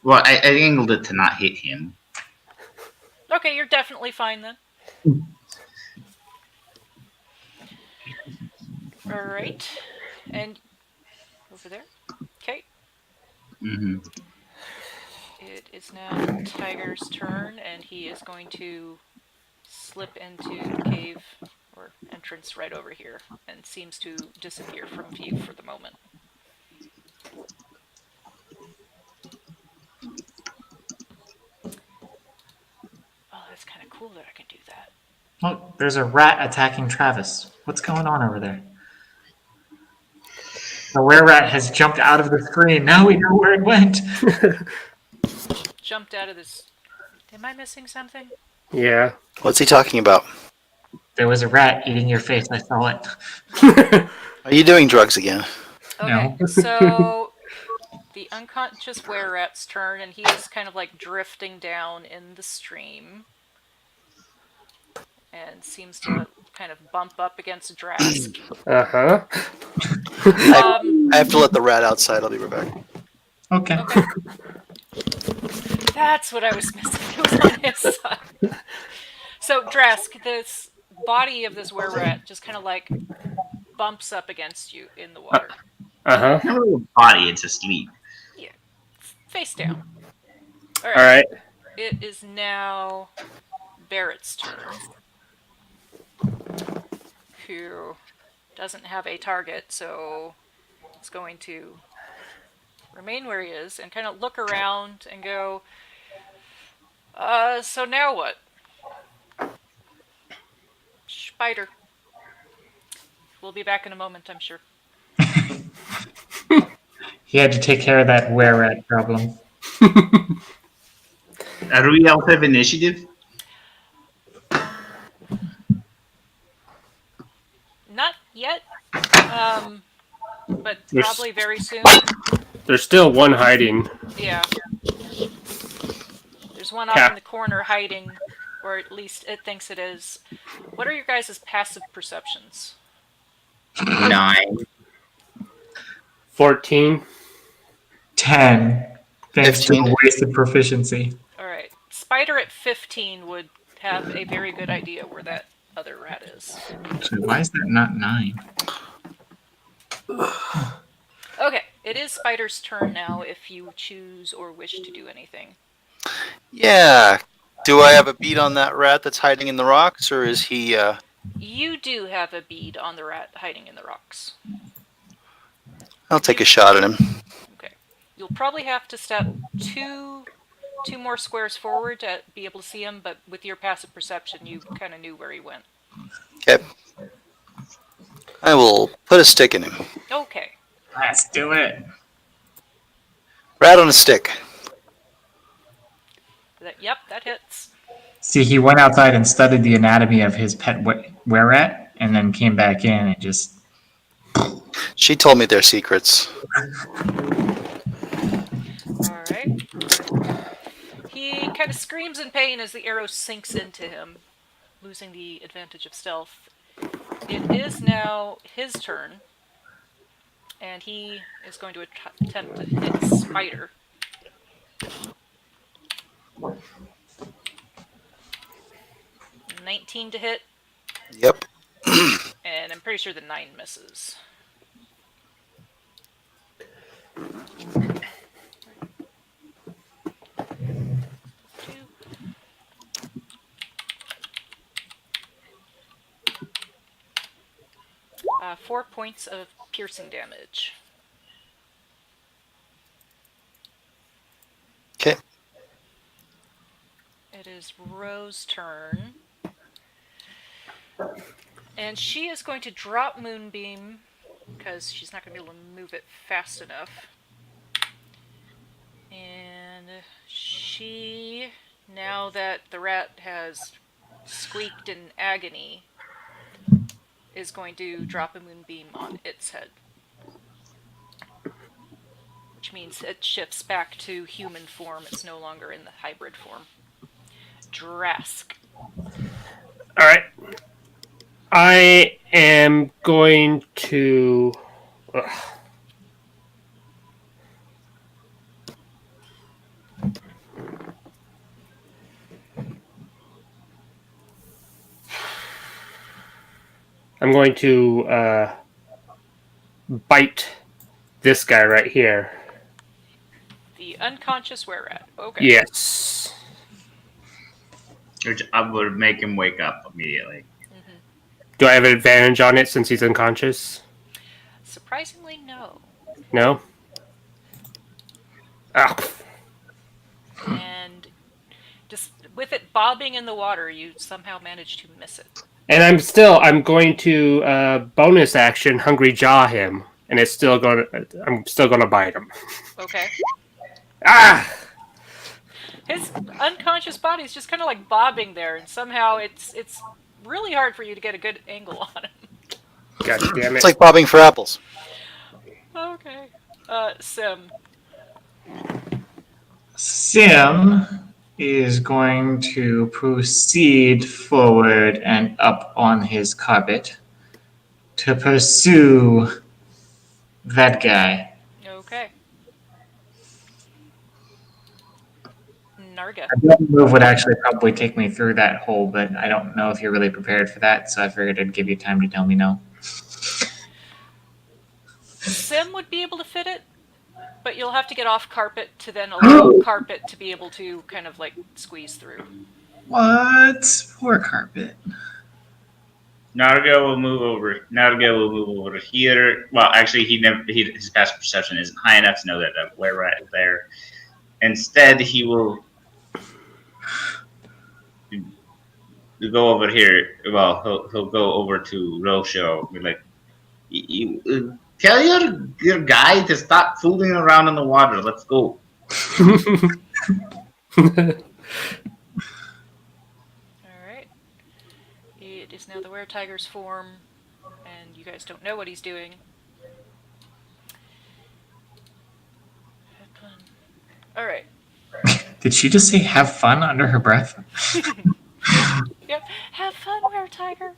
Well, I angled it to not hit him. Okay, you're definitely fine then. All right, and over there. Okay, Hmm. it is now Tiger's turn, and he is going to slip into the cave or entrance right over here, and seems to disappear from view for the moment. Oh, that's kind of cool that I can do that. Look, there's a rat attacking Travis. What's going on over there? The were-rat has jumped out of the screen. Now we know where it went. Jumped out of this. Am I missing something? Yeah. What's he talking about? There was a rat eating your face. I saw it. Are you doing drugs again? Okay, No. so the unconscious were-rat's turn, and he is kind of like drifting down in the stream, and seems to kind of bump up against Drask. Uh-huh. I have to let the rat outside. I'll be right back. Okay. Okay. That's what I was missing. It was on his side. So Drask, this body of this were-rat just kind of like bumps up against you in the water. Uh-huh. Not really a body, it's asleep. Yeah, face down. All All right. It is now Barrett's turn, who doesn't have a target, so it's going to remain where he is and kind of look around and go, so now what? Spider. We'll be back in a moment, I'm sure. He had to take care of that were-rat problem. Are we out of initiative? Not yet, but There's- probably very soon. There's still one hiding. Yeah. There's one off in the corner hiding, or at least it thinks it is. What are your guys' passive perceptions? 9. 14. 10. Thanks 15. to the wasted proficiency. Alright. Spider at 15 would have a very good idea where that other rat is. Actually, why is that not 9? Okay, it is Spider's turn now if you choose or wish to do anything. Yeah. Do I have a beat on that rat that's hiding in the rocks, or is he? You do have a bead on the rat hiding in the rocks. I'll take a shot at him. Okay. You'll probably have to step two more squares forward to be able to see him, but with your passive perception, you kind of knew where he went. Okay. I will put a stick in him. Okay. Let's do it. Rat on a stick. Yep, that hits. See, he went outside and studied the anatomy of his pet were-rat, and then came back in and just... She told me their secrets. Alright. He kind of screams in pain as the arrow sinks into him, losing the advantage of stealth. It is now his turn, and he is going to attempt to hit Spider. $19 to hit, Yep. and I'm pretty sure the 9 misses. Two. 4 points of piercing damage. Okay. It is Rose's turn. And she is going to drop Moonbeam, because she's not going to be able to move it fast enough. And she, now that the rat has squeaked in agony, is going to drop a moonbeam on its head. Which means it shifts back to human form. It's no longer in the hybrid form. Drask. All right. I am going to. Ugh. I'm going to bite this guy right here. The unconscious were-rat. Okay. Yes. Which I would make him wake up immediately. Do I have an advantage on it since he's unconscious? Surprisingly, no. No? Ah. And just with it bobbing in the water, you somehow managed to miss it. And I'm going to bonus action Hungry Jaw him, and I'm still gonna bite him. Okay. Ah! His unconscious body is just kind of like bobbing there, and somehow it's really hard for you to get a good angle on him. God damn it! It's like bobbing for apples. Okay. Sim. Sim is going to proceed forward and up on his carpet to pursue that guy. Okay. Narga. That move would actually probably take me through that hole, but I don't know if you're really prepared for that, so I figured I'd give you time to tell me no. Sim would be able to fit it, but you'll have to get off carpet to then allow carpet to be able to kind of like squeeze through. What? Poor carpet. Narga will move over here. Well, actually, his passive perception isn't high enough to know that we're right there. Instead, he will go over here. Well, he'll go over to Rosho. Be like, tell your guy to stop fooling around in the water. Let's go. Alright. It is now the were-tiger's form, and you guys don't know what he's doing. Alright. Did she just say have fun under her breath? Yep. Have fun, were-tiger.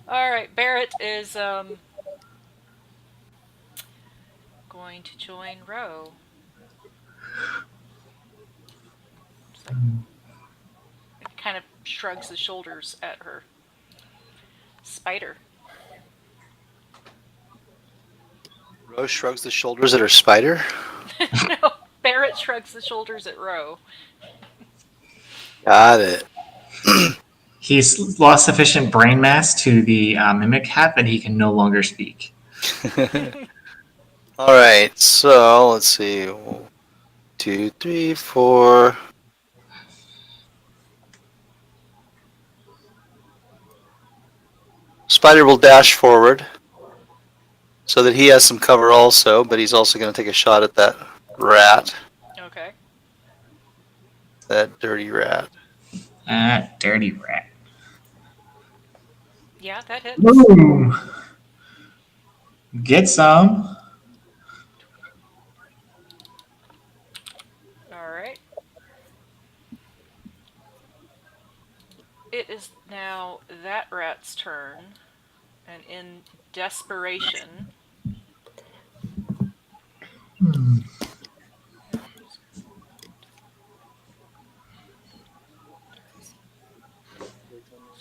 Alright, Barrett is going to join Ro. It kind of shrugs the shoulders at her. Spider. Rose shrugs the shoulders at her spider. No, Barrett shrugs the shoulders at Ro. Got it. He's lost sufficient brain mass to the mimic hat that he can no longer speak. All right, so let's see. 1, 2, 3, 4. Spider will dash forward so that he has some cover also, but he's also going to take a shot at that rat, Okay. that dirty rat. Ah, dirty rat. Yeah, that hits. Boom! Get some. Alright. It is now that rat's turn, and in desperation, it's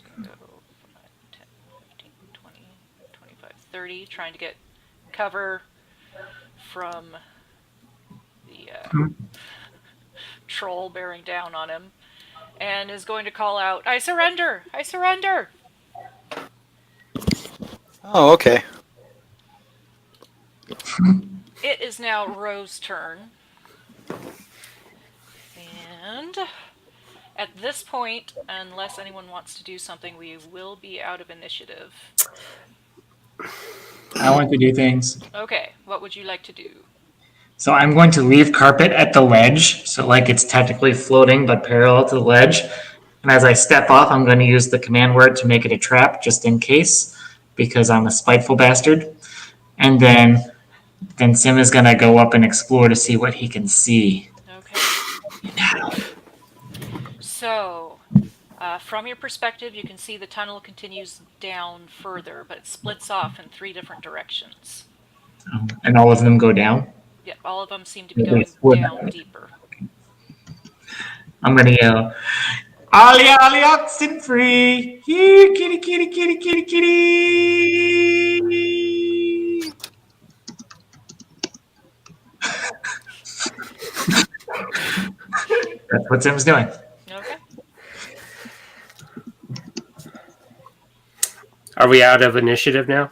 going to go 5, 10, 15, 20, 25, 30, trying to get cover from the troll bearing down on him, and is going to call out, "I surrender! I surrender!" Oh, okay. It is now Ro's turn. And at this point, unless anyone wants to do something, we will be out of initiative. I want to do things. Okay, what would you like to do? So I'm going to leave carpet at the ledge, so like it's technically floating but parallel to the ledge. And as I step off, I'm going to use the command word to make it a trap, just in case. because I'm a spiteful bastard. And then Sim is gonna go up and explore to see what he can see. Okay. So, from your perspective, you can see the tunnel continues down further, but it splits off in 3 different directions. And all of them go down. Yeah, all of them seem to be They going split. down deeper. I'm gonna yell, "Ollie, Ollie, oxen free! Here, kitty, kitty, kitty, kitty, kitty!" That's what Sim's doing. Okay. Are we out of initiative now?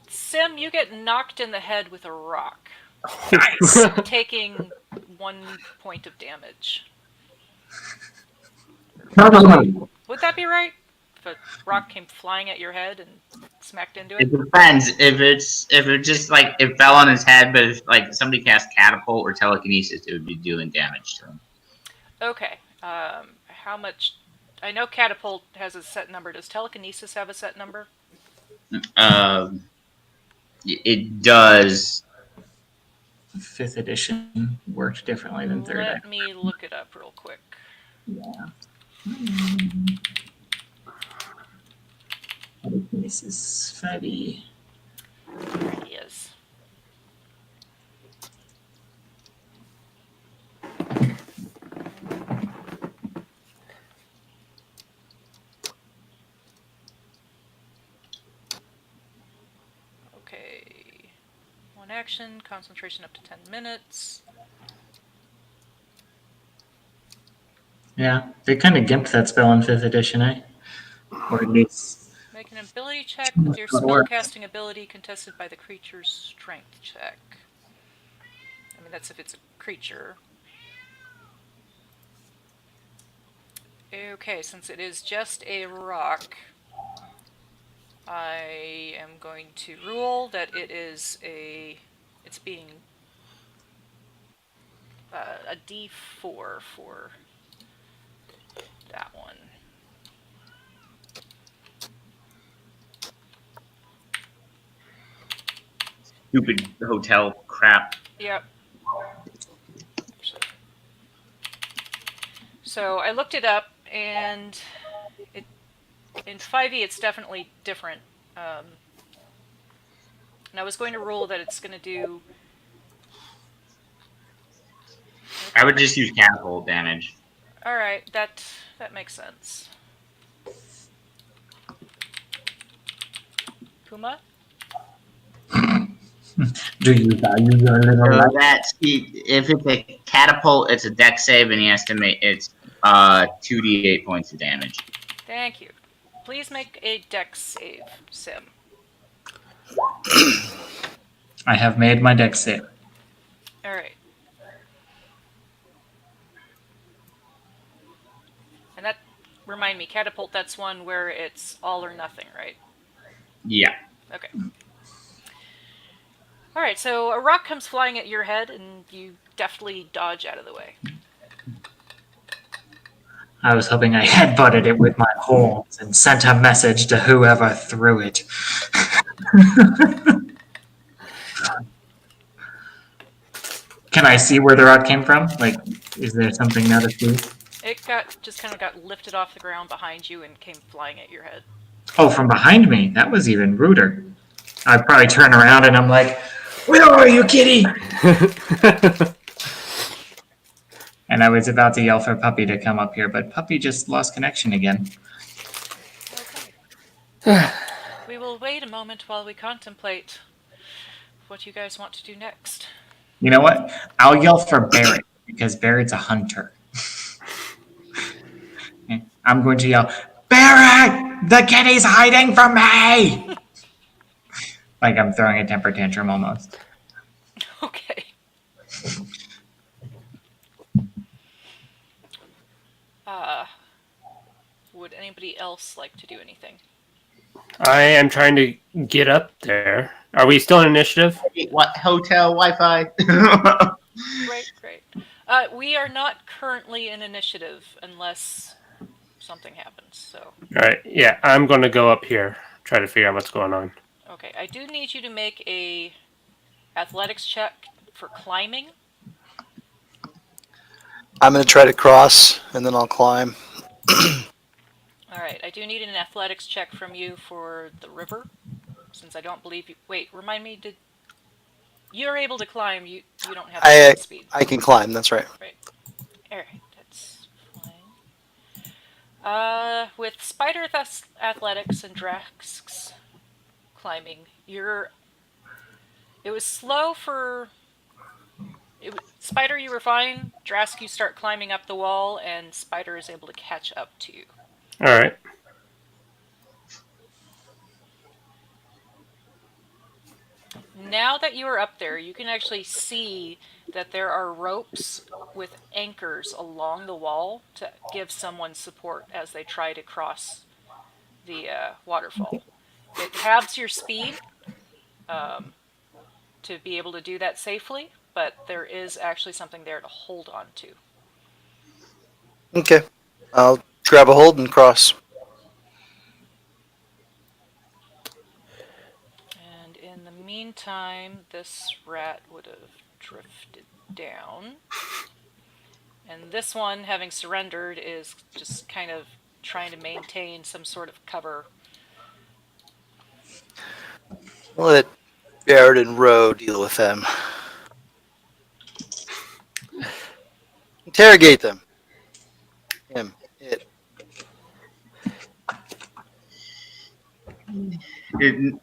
Sim, you get knocked in the head with a rock, Nice. taking 1 point of damage. Would that be right? If a rock came flying at your head and smacked into It it? depends. If it just like it fell on his head, but if like somebody cast catapult or telekinesis, it would be doing damage to him. Okay. How much? I know catapult has a set number. Does telekinesis have a set number? It does. 5th edition worked differently than 3rd. Let me look it up real quick. Yeah. This is fatty. There he is. Okay. 1 action, concentration up to 10 minutes. Yeah, they kind of gimped that spell in 5th edition, eh? Or at least. Make an ability check with your spellcasting ability contested by the creature's strength check. I mean, that's if it's a creature. Okay, since it is just a rock, I am going to rule that it's being a D4 for that one. Stupid hotel crap. Yep. So I looked it up, and in 5e it's definitely different. And I was going to rule that it's going to do... I would just use catapult damage. Alright, that makes sense. Puma? Do you value your little So life? that's if it's a catapult, it's a deck save, and he has to make it's 2d8 points of damage. Thank you. Please make a dex save, Sim. I have made my deck save. Alright. And that, remind me, catapult, that's one where it's all or nothing, right? Yeah. Okay. Alright, so a rock comes flying at your head, and you deftly dodge out of the way. I was hoping I headbutted it with my horns and sent a message to whoever threw it. Can I see where the rock came from? Like, is there something now to see? It just kind of got lifted off the ground behind you and came flying at your head. Oh, from behind me. That was even ruder. I'd probably turn around and I'm like, "Where are you, kitty?" And I was about to yell for Puppy to come up here, but Puppy just lost connection again. Okay. We will wait a moment while we contemplate what you guys want to do next. You know what? I'll yell for Barrett, because Barrett's a hunter. I'm going to yell, "Barrett! The kitty's hiding from me!" Like I'm throwing a temper tantrum almost. Okay. Would anybody else like to do anything? I am trying to get up there. Are we still in initiative? What hotel Wi-Fi? Great. We are not currently in initiative unless something happens. So, All right, yeah, I'm going to go up here, try to figure out what's going on. okay, I do need you to make a athletics check for climbing. I'm going to try to cross, and then I'll climb. All right, I do need an athletics check from you for the river, since I don't believe you. Wait, remind me. Did you're able to climb? You don't have I movement speed, I can climb. That's right. right? All right, that's fine. With spider athletics and Drax climbing, it was slow for Spider. You were fine. Drask, you start climbing up the wall, and Spider is able to catch up to you. All right. Now that you are up there, you can actually see that there are ropes with anchors along the wall to give someone support as they try to cross the waterfall. It halves your speed to be able to do that safely, but there is actually something there to hold on to. Okay. I'll grab a hold and cross. And in the meantime, this rat would have drifted down. And this one, having surrendered, is just kind of trying to maintain some sort of cover. Let Barrett and Rowe deal with them. Interrogate them. Him. It.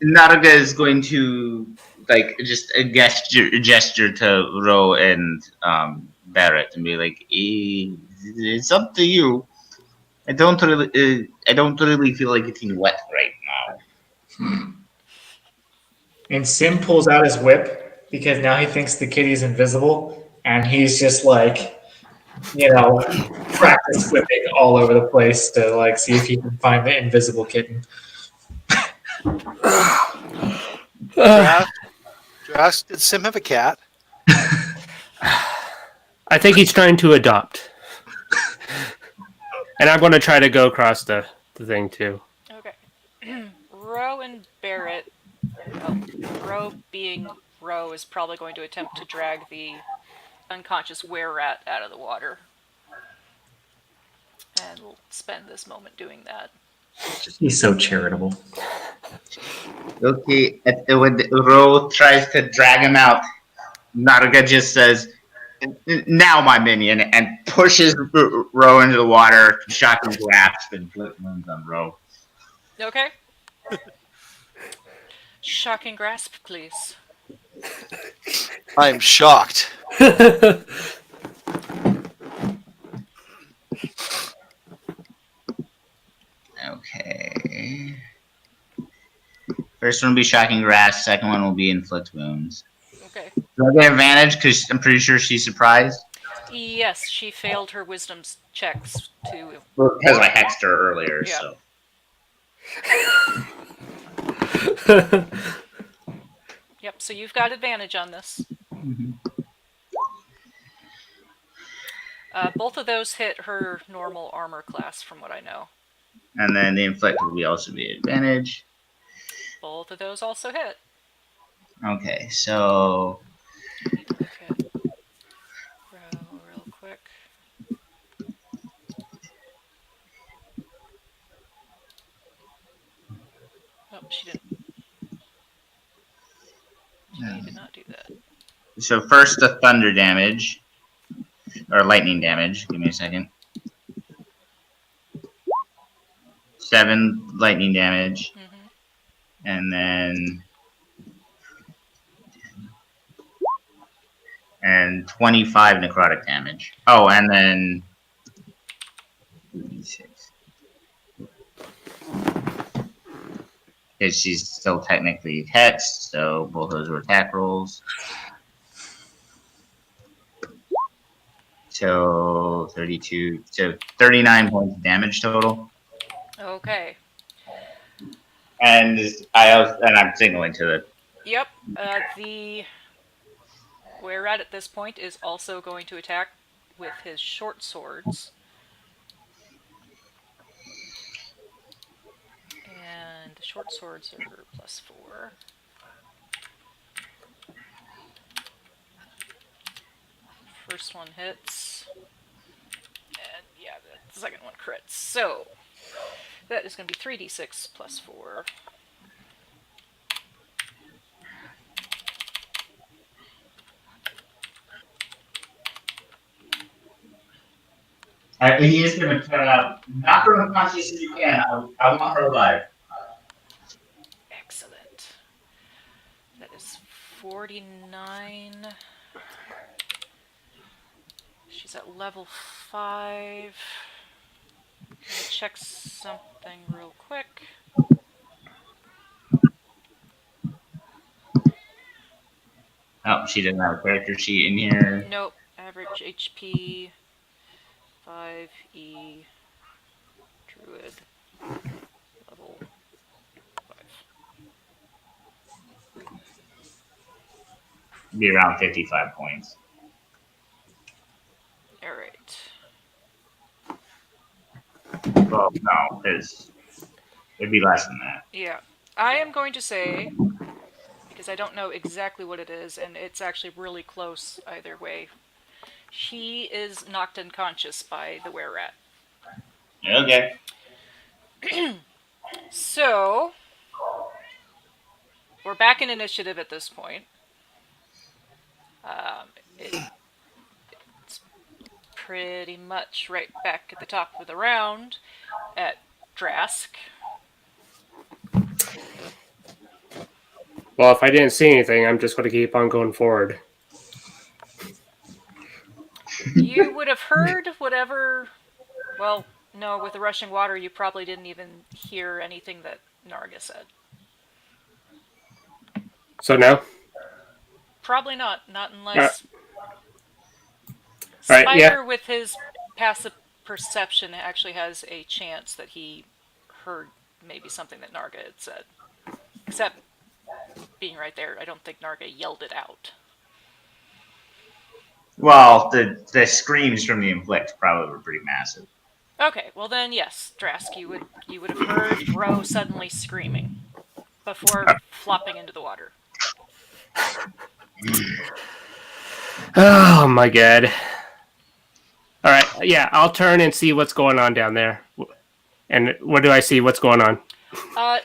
Naruga is going to like just a gesture to Ro and Barrett and be like, "It's up to you. I don't really feel like getting wet right now." And Sim pulls out his whip because now he thinks the kitty's invisible, and he's just like, practice whipping all over the place to like see if he can find the invisible kitten. Drask, did Sim have a cat? I think he's trying to adopt. And I'm going to try to go across the thing too. Okay. Roe and Barrett. Well, Roe being Roe is probably going to attempt to drag the unconscious were-rat out of the water. And we'll spend this moment doing that. He's so charitable. Okay, when Ro tries to drag him out, Naruga just says, "Now, my minion," and pushes Ro into the water, shocking grasp, and put wounds on Ro. Okay. Shocking grasp, please. I'm shocked. Okay. First one will be shocking grasp. Second one will be inflict wounds. Okay. Do I get advantage? Because I'm pretty sure she's surprised. Yes, she failed her wisdom checks to. Because I hexed her earlier, Yeah. so. Yep, so you've got advantage on this. Both of those hit her normal armor class, from what I know. And then the inflict will also be advantage. Both of those also hit. Okay, so. Need to look at Row real quick. Oh, she didn't. She did not do that. So first the thunder damage. Or lightning damage. Give me a second. 7 lightning damage. Mm-hmm. And then. And 25 necrotic damage. Oh, and then. 6. Because she's still technically hexed, so both those were attack rolls. So 32, so 39 points of damage total. Okay. And I'm signaling to the. Yep. The were-rat at this point is also going to attack with his short swords. And the short swords are +4. First one hits. And yeah, the second one crits. So that is going to be 3d6 +4. He is going to knock her unconscious if you can. I want her alive. Excellent. That is 49. She's at level 5. I'm gonna check something real quick. Oh, she doesn't have a character sheet in here. Nope. Average HP 5e druid level 5. Be around 55 points. Alright. Well, no, because it'd be less than that. Yeah. I am going to say, because I don't know exactly what it is, and it's actually really close either way, she is knocked unconscious by the were-rat. Okay. So, we're back in initiative at this point. It's pretty much right back at the top of the round at Drask. Well, if I didn't see anything, I'm just going to keep on going forward. You would have heard whatever... Well, no, with the rushing water, you probably didn't even hear anything that Narga said. So now? Probably not. Not unless... All right, Spider, yeah. with his passive perception, actually has a chance that he heard maybe something that Narga had said. Except, being right there, I don't think Narga yelled it out. Well, the screams from the inflict probably were pretty massive. Okay, well then, yes, Drask, you would have heard Ro suddenly screaming before flopping into the water. Oh my god. Alright, yeah, I'll turn and see what's going on down there. And what do I see? What's going on?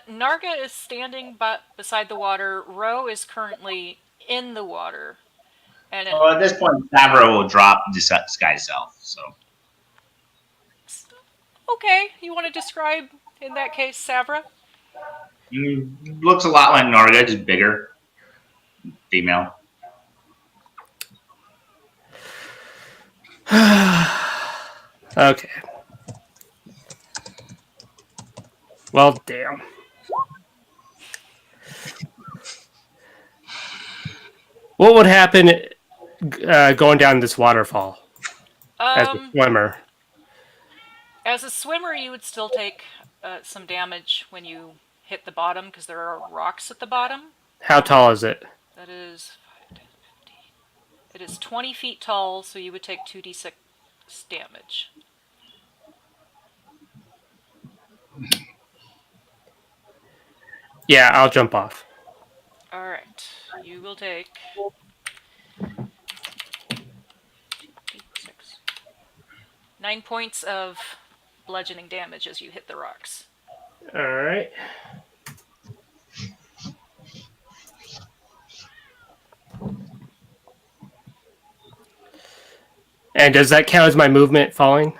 Narga is standing beside the water. Ro is currently in the water. And Well, at this point, Savro will drop the sky self. So. Okay, you want to describe, in that case, Savra? Looks a lot like Narga, just bigger. Female. Okay. Well, damn. What would happen going down this waterfall as a swimmer? As a swimmer, you would still take some damage when you hit the bottom, because there are rocks at the bottom. How tall is it? That is 5, 10, 15. It is 20 feet tall, so you would take 2d6 damage. Yeah, I'll jump off. Alright, you will take 9 points of bludgeoning damage as you hit the rocks. Alright. And does that count as my movement falling?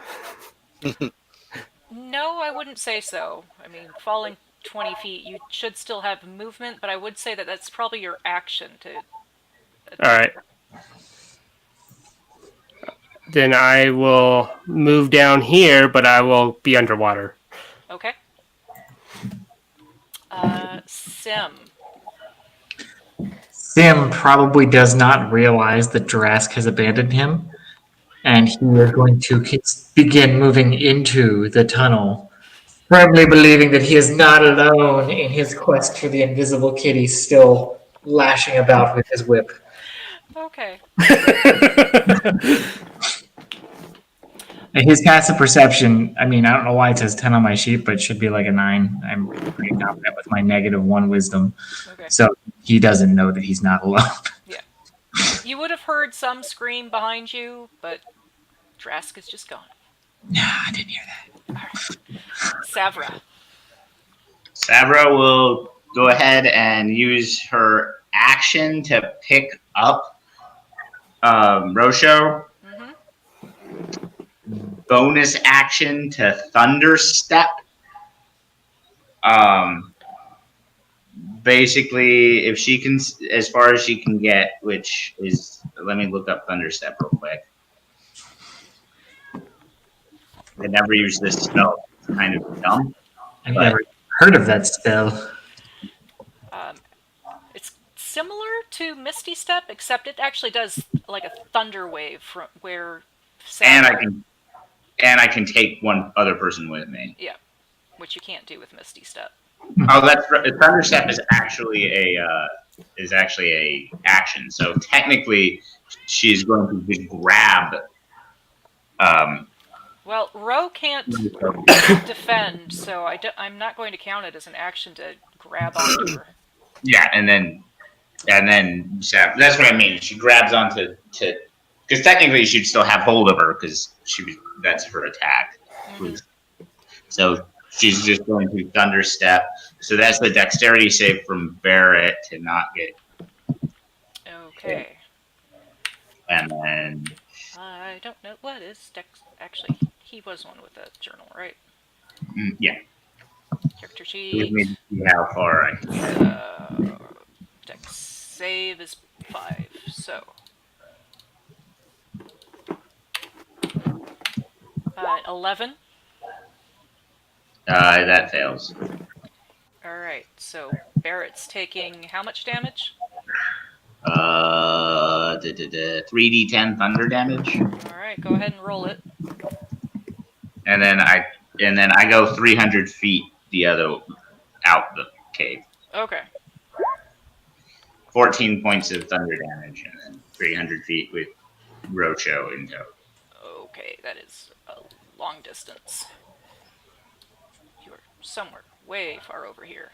No, I wouldn't say so. I mean, falling 20 feet, you should still have movement, but I would say that that's probably your action to... Alright. Then I will move down here, but I will be underwater. Okay. Sim. Sim probably does not realize that Drask has abandoned him, and he is going to begin moving into the tunnel, firmly believing that he is not alone in his quest for the invisible kitty, still lashing about with his whip. Okay. His passive perception, I mean, I don't know why it says 10 on my sheet, but it should be like a 9. I'm pretty confident with my -1 wisdom. Okay. So he doesn't know that he's not alone. Yeah. You would have heard some scream behind you, but Drask is just gone. Nah, I didn't hear that. Savra. Savra will go ahead and use her action to pick up Rosho. Bonus action to Thunder Step. Basically, if she can, as far as she can get, which is, let me look up Thunder Step real quick. I never used this spell. It's kind of dumb. I've never heard of that spell. It's similar to Misty Step, except it actually does like a thunder wave from where. Savra, and I can take one other person with me. Yeah, which you can't do with Misty Step. Oh, that's right. Thunder Step is actually a action. So technically, she's going to just grab. Well, Ro can't defend, so I'm not going to count it as an action to grab onto her. Yeah, and then that's what I mean. She grabs onto because technically she'd still have hold of her because that's her attack. Mm-hmm. So she's just going to Thunder Step. So that's the dexterity save from Barrett to not get. Okay. And then. I don't know what is dex. Actually, he was one with that journal, right? Yeah. Character sheet. Let me see how far I can get. Dex save is 5. So. 11. That fails. Alright, so Barrett's taking how much damage? 3d10 thunder damage. Alright, go ahead and roll it. And then I go 300 feet out the cave. Okay. 14 points of thunder damage, and then 300 feet with Rocho in tow. Okay, that is a long distance. You're somewhere way far over here.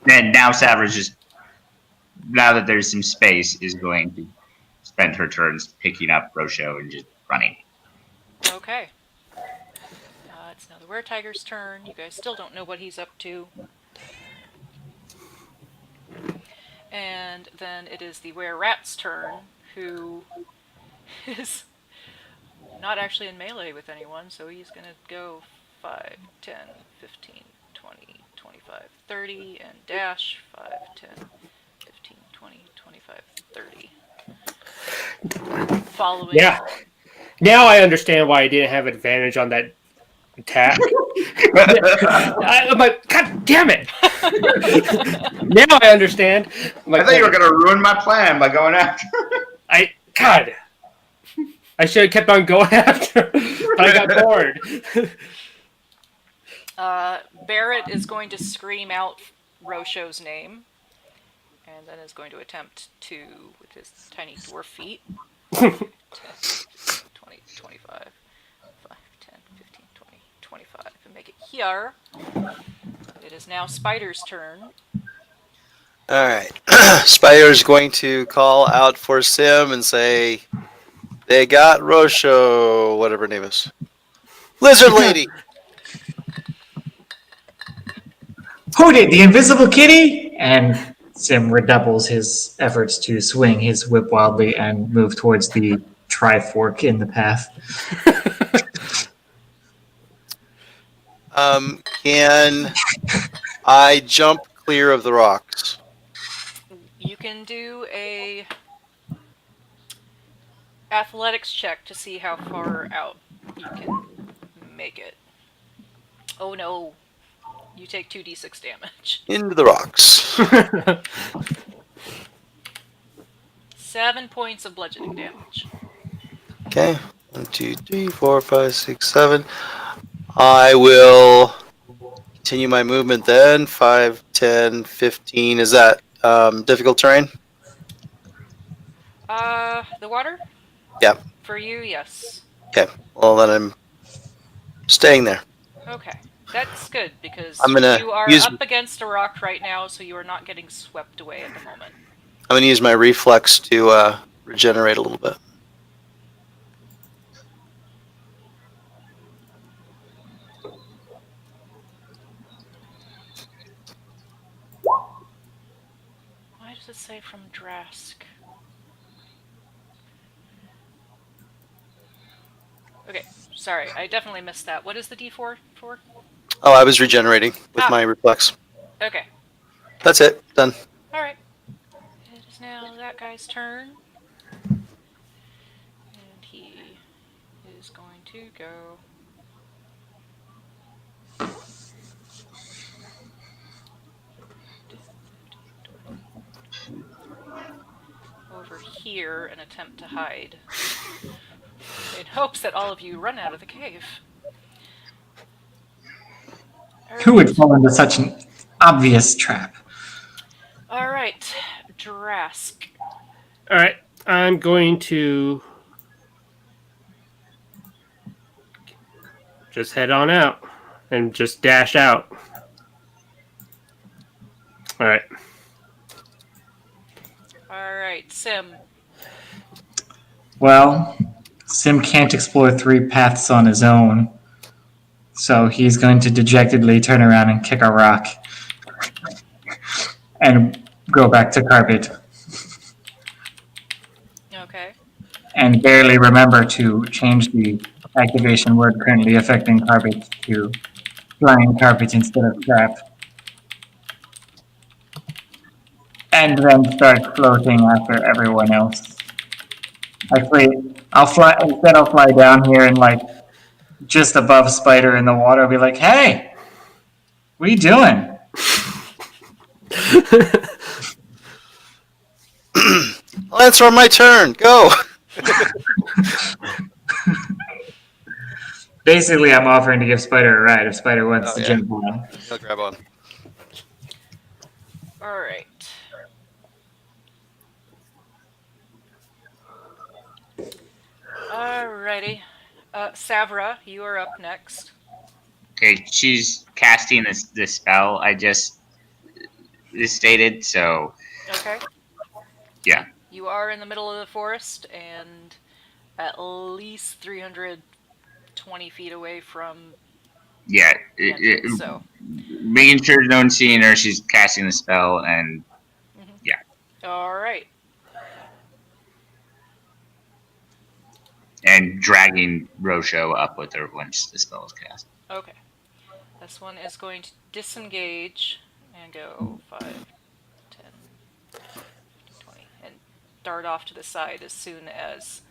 And now Savra's just, now that there's some space, is going to spend her turns picking up Rocho and just running. Okay. It's now the Were-Tiger's turn. You guys still don't know what he's up to. And then it is the Were-Rat's turn, who is not actually in melee with anyone, so he's going to go 5, 10, 15, 20, 25, 30, and dash 5, 10, 15, 20, 25, 30. Following. Yeah. Now I understand why I didn't have advantage on that attack. I'm like, God damn it! Now I understand. Like, I thought you were going to ruin my plan by going after. God. I should have kept on going after, but I got bored. Barrett is going to scream out Rosho's name, and then is going to attempt to, with his tiny dwarf feet, 10, 20, 25, 5, 10, 15, 20, 25, and make it here. It is now Spider's turn. Alright. Spider's going to call out for Sim and say, they got Rosho, whatever her name is. Lizard Lady! Who did? The invisible kitty? And Sim redoubles his efforts to swing his whip wildly and move towards the trifork in the path. Can I jump clear of the rocks? You can do a athletics check to see how far out you can make it. Oh no. You take 2d6 damage. Into the rocks. 7 points of bludgeoning damage. Okay. 1, 2, 3, 4, 5, 6, 7. I will continue my movement then. 5, 10, 15. Is that difficult terrain? The water? Yeah. For you, yes. Okay. Well, then I'm staying there. Okay. That's good because I'm gonna you are use up against a rock right now, so you are not getting swept away at the moment. my reflex to regenerate a little bit. Why does it say from Drask? Okay, sorry, I definitely missed that. What is the D4 for? Oh, I was regenerating with Ah, my reflex. okay. That's it. Done. Alright. It is now that guy's turn. And he is going to go over here and attempt to hide in hopes that all of you run out of the cave. Who would Alright. fall into such an obvious trap? Alright. Drask. All right, I'm going to just head on out and just dash out. All right. Alright, Sim. Well, Sim can't explore 3 paths on his own, so he's going to dejectedly turn around and kick a rock and go back to carpet Okay. and barely remember to change the activation word currently affecting carpet to flying carpet instead of trap. And then start floating after everyone else. Actually, I'll fly down here and like just above Spider in the water. I'll be like, hey, what are you doing? Lance, on my turn. Go. Basically, I'm offering to give Spider a ride if Spider wants Oh, to yeah. jump on. He'll grab on. Alright. Alrighty. Savra, you are up next. Okay, she's casting this spell I just stated, so Okay. Yeah. You are in the middle of the forest and at least 320 feet away from yeah, the entrance, so. making sure no one's seeing her. She's casting the spell, and Alright. and dragging Rosho up with her once the spell is cast. Okay. This one is going to disengage and go 5, 10, 15, 20, and dart off to the side as soon as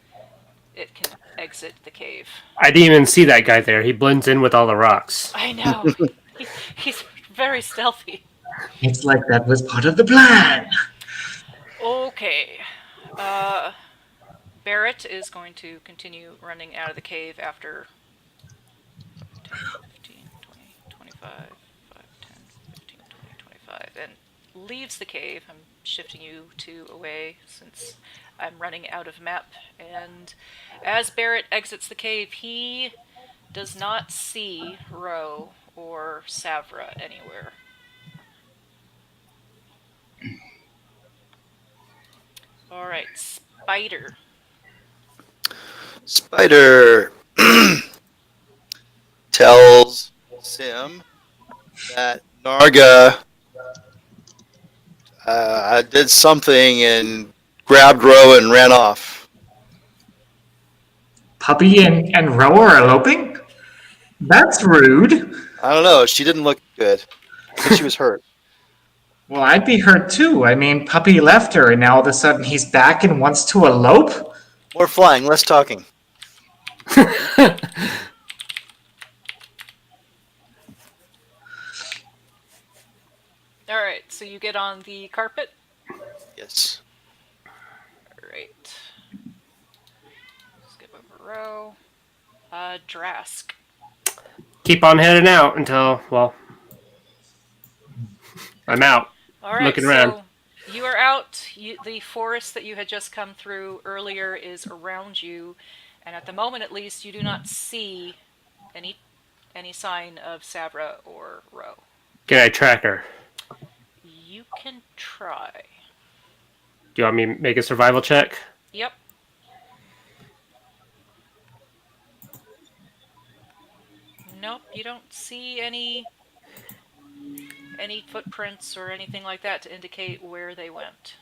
it can exit the cave. I didn't even see that guy there. He blends in with all the rocks. I know. He's very stealthy. It's like that was part of the plan. Okay. Barrett is going to continue running out of the cave after 10, 15, 20, 25, 5, 10, 15, 20, 25, and leaves the cave. I'm shifting you 2 away since I'm running out of map. And as Barrett exits the cave, he does not see Ro or Savra anywhere. Alright, Spider. Spider tells Sim that Narga did something and grabbed Ro and ran off. Puppy and Ro are eloping? That's rude. I don't know. She didn't look good. I think she was hurt. Well, I'd be hurt too. I mean, Puppy left her, and now all of a sudden he's back and wants to elope? More flying, less talking. Alright, so you get on the carpet? Yes. Alright. Skip over Ro. Drask. Keep on heading out until, well, I'm out. Alright, Looking so around. You are out. The forest that you had just come through earlier is around you, and at the moment, at least, you do not see any any sign of Sabra or Ro. Can I track her? You can try. Do you want me to make a survival check? Yep. Nope. You don't see any footprints or anything like that to indicate where they went.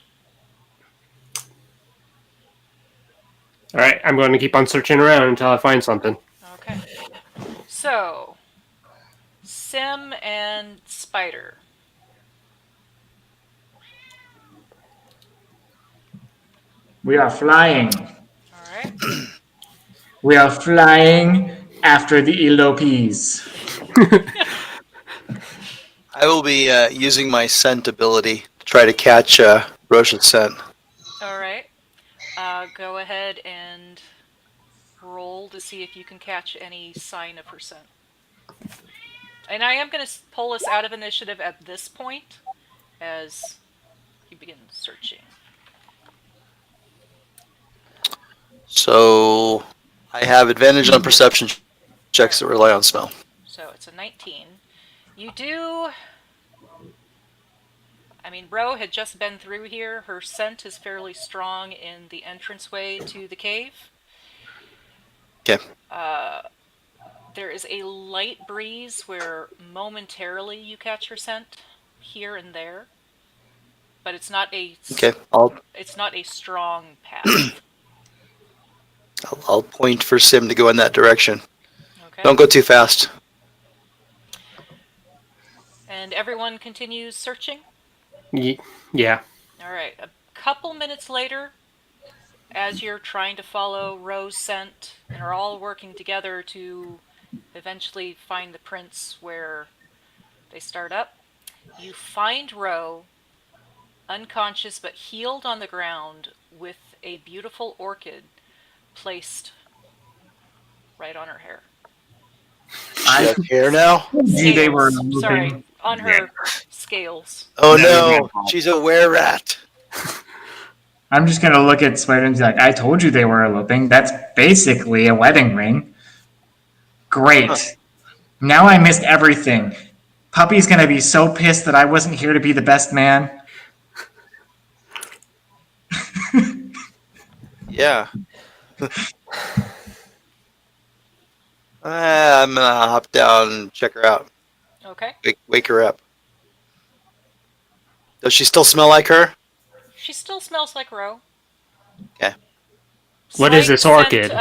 All right, I'm going to keep on searching around until I find something. Okay. So, Sim and Spider. We are flying. All right. We are flying after the elopes. I will be using my scent ability to try to catch Roche's scent. All right. Go ahead and roll to see if you can catch any sign of her scent. And I am going to pull us out of initiative at this point as you begin searching. So I have advantage on perception checks that rely on smell. So it's a 19. You do. I mean, Ro had just been through here. Her scent is fairly strong in the entranceway to the cave. Okay. There is a light breeze where momentarily you catch her scent here and there, but it's not a Okay. it's not a strong path. I'll point for Sim to go in that direction. Okay. Don't go too fast. And everyone continues searching. Yeah. All right. A couple minutes later, as you're trying to follow Ro's scent and are all working together to eventually find the prints where they start up, you find Ro unconscious but healed on the ground with a beautiful orchid placed right on her hair. She has hair now? They were Scales. Sorry, moving. on her scales. Oh No. no, she's a were-rat. I'm just gonna look at Spider and be like, I told you they were eloping. That's basically a wedding ring. Great. Huh. Now I missed everything. Puppy's gonna be so pissed that I wasn't here to be the best man. Yeah. I'm gonna hop down and check her out. Okay. Wake her up. Does she still smell like her? She still smells like Ro. Okay. What is this orchid?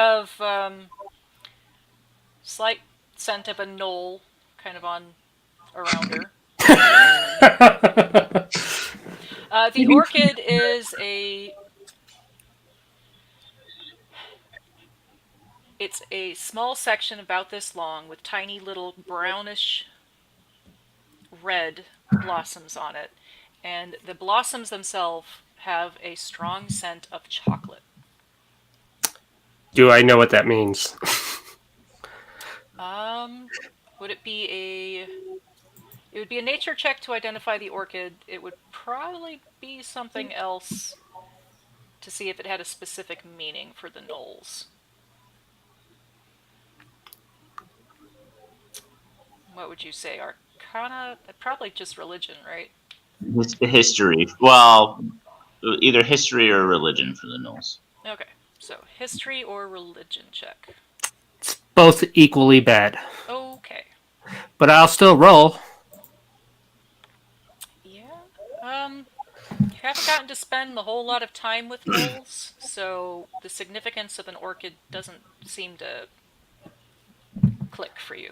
Slight scent of a knoll kind of on around her. The orchid is it's a small section about this long with tiny little brownish red blossoms on it. And the blossoms themselves have a strong scent of chocolate. Do I know what that means? Would it be a... It would be a nature check to identify the orchid. It would probably be something else to see if it had a specific meaning for the gnolls. What would you say? Arcana? Probably just religion, right? History. Well, either history or religion for the gnolls. Okay, so history or religion check. Both equally bad. Okay. But I'll still roll. Yeah. You haven't gotten to spend a whole lot of time with gnolls, so the significance of an orchid doesn't seem to click for you.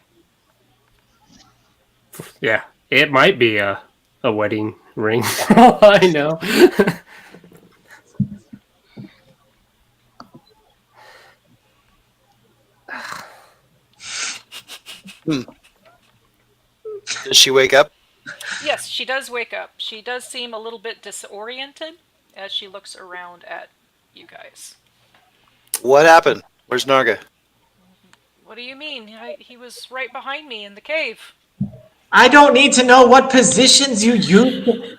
Yeah. It might be a wedding ring for all I know. Does she wake up? Yes, she does wake up. She does seem a little bit disoriented as she looks around at you guys. What happened? Where's Narga? What do you mean? He was right behind me in the cave. I don't need to know what positions you use.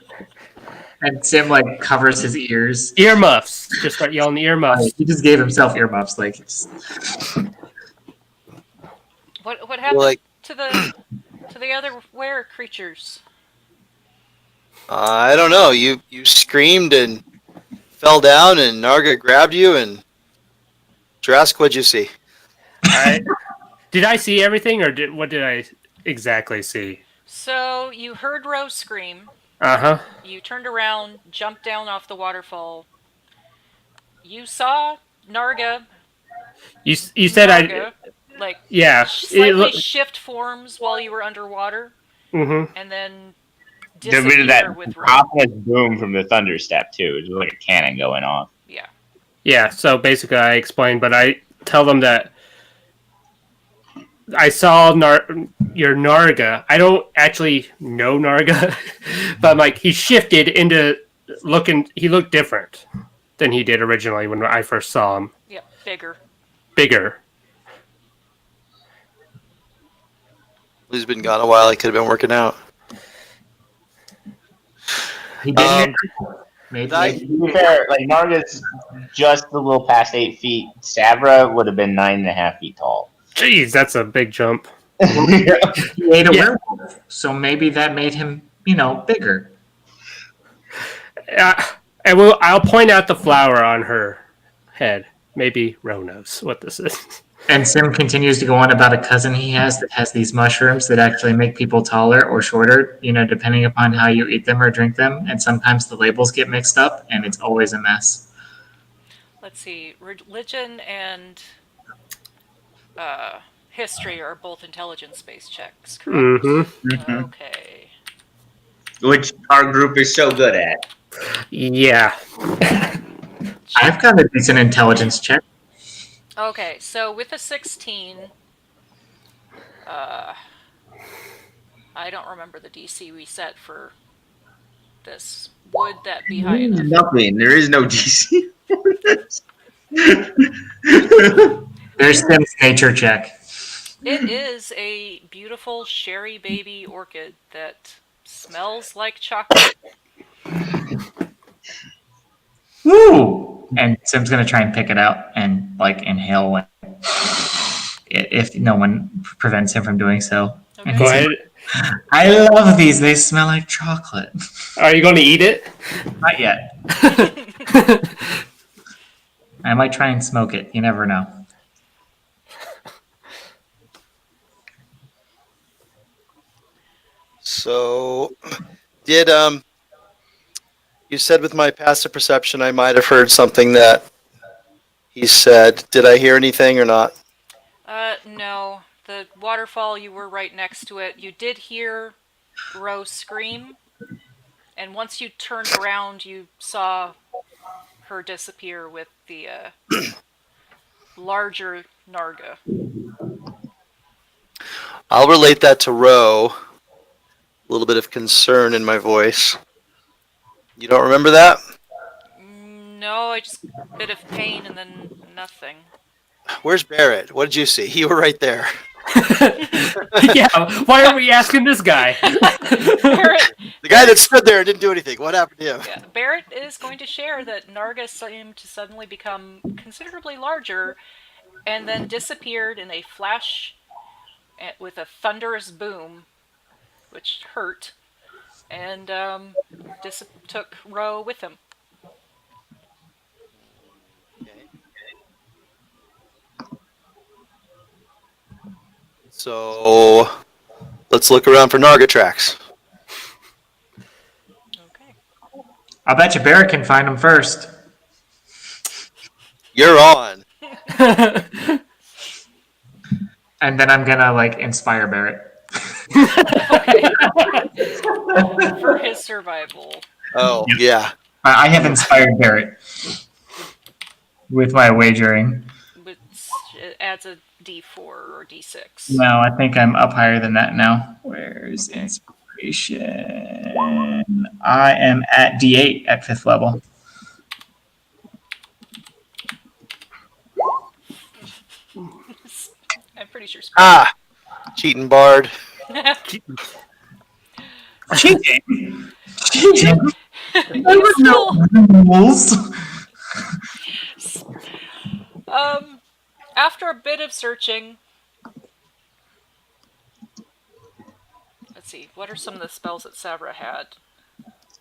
And Sim like covers his ears. Earmuffs. Just start yelling earmuffs. He just gave himself earmuffs. Like, What happened Like, to the other were creatures? I don't know. You screamed and fell down, and Narga grabbed you. And Drask, what'd you see? Did I see everything, or what did I exactly see? So you heard Rose scream. Uh-huh. You turned around, jumped down off the waterfall. You saw Narga. You said Narga, like yeah. slightly shift forms while you were underwater, Mm-hmm. and then There was disappear that with Rose. ominous boom from the thunderstep too. It was like a cannon going off. Yeah. Yeah, so basically I explained, but I tell them that I saw your Narga. I don't actually know Narga, but I'm like, he shifted into he looked different than he did originally when I first saw him. Yeah, bigger. Bigger. He's been gone a while. He could have been working out. he didn't. Maybe. To be fair, like Narga's just a little past 8 feet. Stavra would have been 9.5 feet tall. Jeez, that's a big jump. He ate a Yeah. werewolf, so maybe that made him, bigger. I'll point out the flower on her head. Maybe Ro knows what this is. And Sim continues to go on about a cousin he has that has these mushrooms that actually make people taller or shorter, depending upon how you eat them or drink them. And sometimes the labels get mixed up, and it's always a mess. Let's see. Religion and history are both intelligence-based checks, correct? Mm-hmm. Okay. Which our group is so good at. Yeah. I've got a decent intelligence check. Okay, so with a 16, I don't remember the DC we set for this. Would that be high enough? Nothing. There is no DC. There's Sim's nature check. It is a beautiful sherry baby orchid that smells like chocolate. Woo! And Sim's gonna try and pick it out and inhale when, if no one prevents him from doing so. Okay. And Go he's ahead. like, I love these. They smell like chocolate. Are you going to eat it? Not yet. I might try and smoke it. You never know. So, did you said with my passive perception I might have heard something that he said. Did I hear anything or not? No. The waterfall, you were right next to it. You did hear Rose scream, and once you turned around, you saw her disappear with the larger Narga. I'll relate that to Ro. A little bit of concern in my voice. You don't remember that? No, I just a bit of pain and then nothing. Where's Barrett? What did you see? You were right there. Yeah, why are we asking this guy? Barrett, The guy that stood there and didn't do anything. What happened to him? yeah, Barrett is going to share that Narga seemed to suddenly become considerably larger and then disappeared in a flash with a thunderous boom, which hurt, and took Ro with him. So let's look around for Narga tracks. Okay. I'll bet you Barrett can find them first. You're on. And then I'm gonna inspire Barrett. Okay. For his survival. Oh, yeah. I have inspired Barrett with my wagering. Which it adds a D4 or D6. No, I think I'm up higher than that now. Where's inspiration? I am at D8 at 5th level. I'm pretty sure. Cheating Bard. Cheating. Cheating. There You were still, no rules. after a bit of searching, let's see, what are some of the spells that Savra had?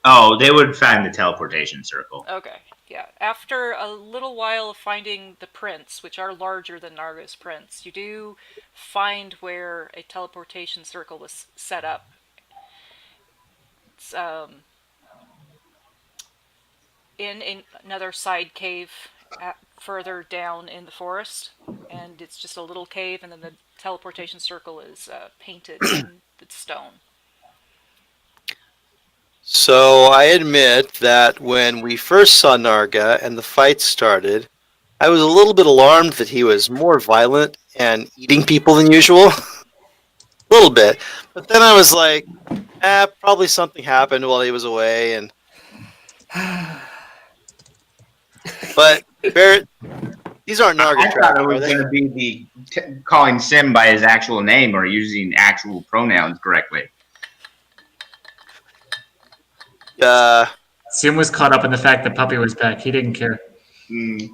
Oh, they would find the teleportation circle. Okay, yeah. After a little while of finding the prints, which are larger than Nargo's prints, you do find where a teleportation circle was set up. It's in another side cave further down in the forest, and it's just a little cave, and then the teleportation circle is painted in the stone. So I admit that when we first saw Narga and the fight started, I was a little bit alarmed that he was more violent and eating people than usual. A little bit. But then I was like, probably something happened while he was away. And But Barrett, these aren't Narga I traps, thought it are was they? going to be calling Sim by his actual name or using actual pronouns correctly. Uh, Sim was caught up in the fact that Puppy was back. He didn't care. Mm.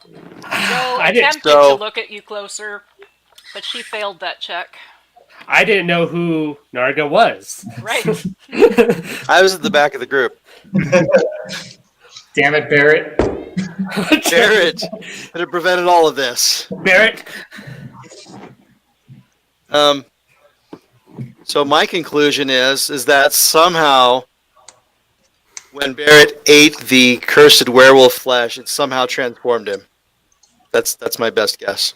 Joe I didn't. attempted to look at you closer, but she failed that check. I didn't know who Narga was. Right. I was at the back of the group. Damn it, Barrett. Barrett could have prevented all of this. Barrett. So my conclusion is that somehow when Barrett ate the cursed werewolf flesh, it somehow transformed him. That's my best guess.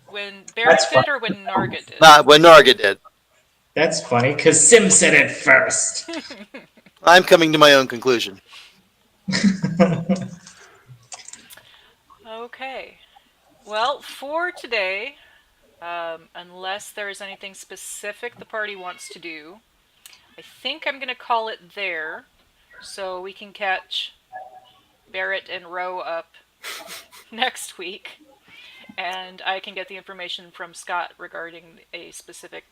When Barrett That's did or when Narga did? Not when Narga did. That's funny, because Sim said it first. I'm coming to my own conclusion. Okay. Well, for today, unless there is anything specific the party wants to do, I think I'm going to call it there so we can catch Barrett and Roe up next week. And I can get the information from Scott regarding a specific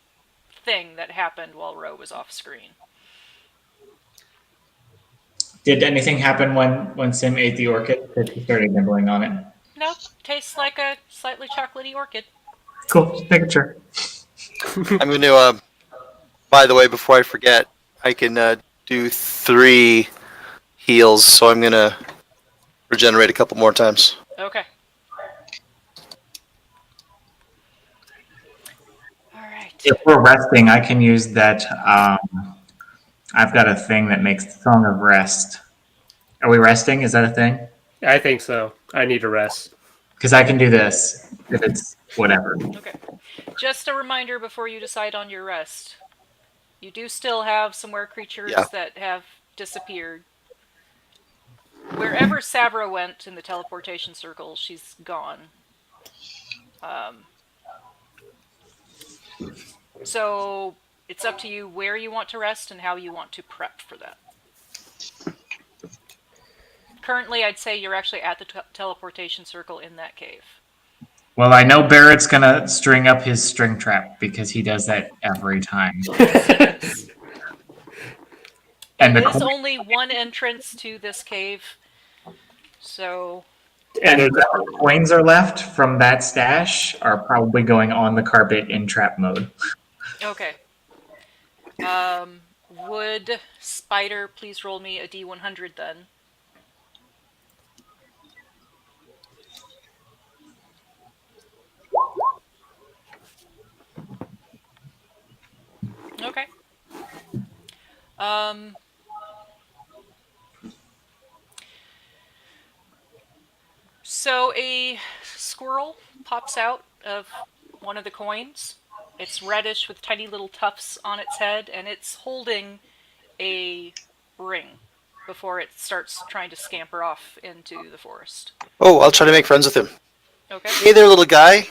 thing that happened while Roe was off screen. Did anything happen when Sim ate the orchid? Because he started nibbling on it. Nope, tastes like a slightly chocolatey orchid. Cool, just making sure. I'm going to, by the way, before I forget, I can do 3 heals, so I'm going to regenerate a couple more times. Okay. Alright. If we're resting, I can use that. I've got a thing that makes Song of Rest. Are we resting? Is that a thing? I think so. I need to rest. Because I can do this if it's whatever. Okay. Just a reminder before you decide on your rest. You do still have some were creatures that have disappeared. Wherever Savra went in the teleportation circle, she's gone. So it's up to you where you want to rest and how you want to prep for that. Currently, I'd say you're actually at the teleportation circle in that cave. Well, I know Barrett's going to string up his string trap because he does that every time. And There's only one entrance to this cave, so... And whatever coins are left from that stash are probably going on the carpet in trap mode. Okay. Would Spider please roll me a D100 then? Okay. So a squirrel pops out of one of the coins. It's reddish with tiny little tufts on its head, and it's holding a ring before it starts trying to scamper off into the forest. Oh, I'll try to make friends with him. Okay. Hey there, little guy.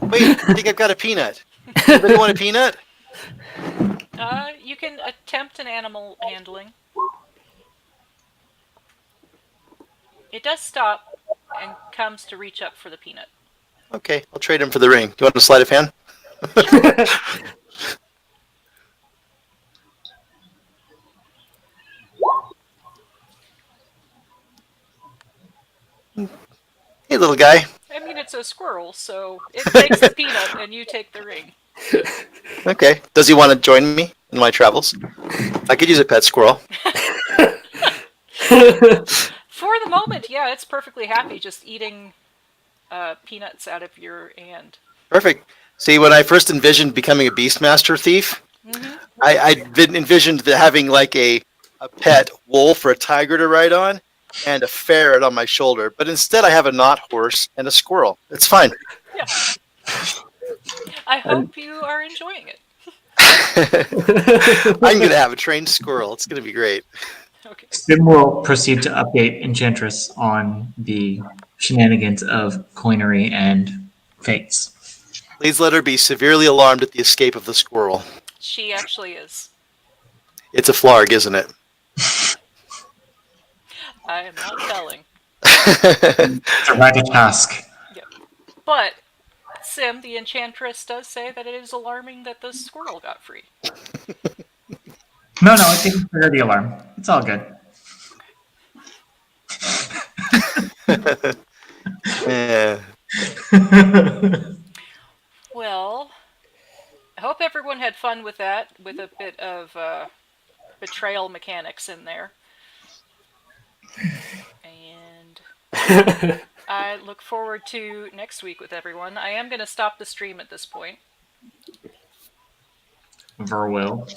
Wait, I think I've got a peanut. Anybody want a peanut? You can attempt an animal handling. It does stop and comes to reach up for the peanut. Okay, I'll trade him for the ring. Do you want a sleight of hand? Hey, little guy. I mean, it's a squirrel, so it takes the peanut and you take the ring. Okay. Does he want to join me in my travels? I could use a pet squirrel. For the moment, yeah, it's perfectly happy just eating peanuts out of your hand. Perfect. See, when I first envisioned becoming a Beastmaster thief, Mm-hmm. I'd been envisioned having like a pet wolf or a tiger to ride on and a ferret on my shoulder. But instead, I have a knot horse and a squirrel. It's fine. Yeah. I hope you are enjoying it. I'm going to have a trained squirrel. It's going to be great. Okay. Sim will proceed to update Enchantress on the shenanigans of coinery and fates. Please let her be severely alarmed at the escape of the squirrel. She actually is. It's a flarg, isn't it? I am not telling. It's a mighty task. Yeah. But Sim, the enchantress, does say that it is alarming that the squirrel got free. No, it didn't trigger the alarm. It's all good. Yeah. Well, I hope everyone had fun with that, with a bit of betrayal mechanics in there. And I look forward to next week with everyone. I am going to stop the stream at this point. Ver will.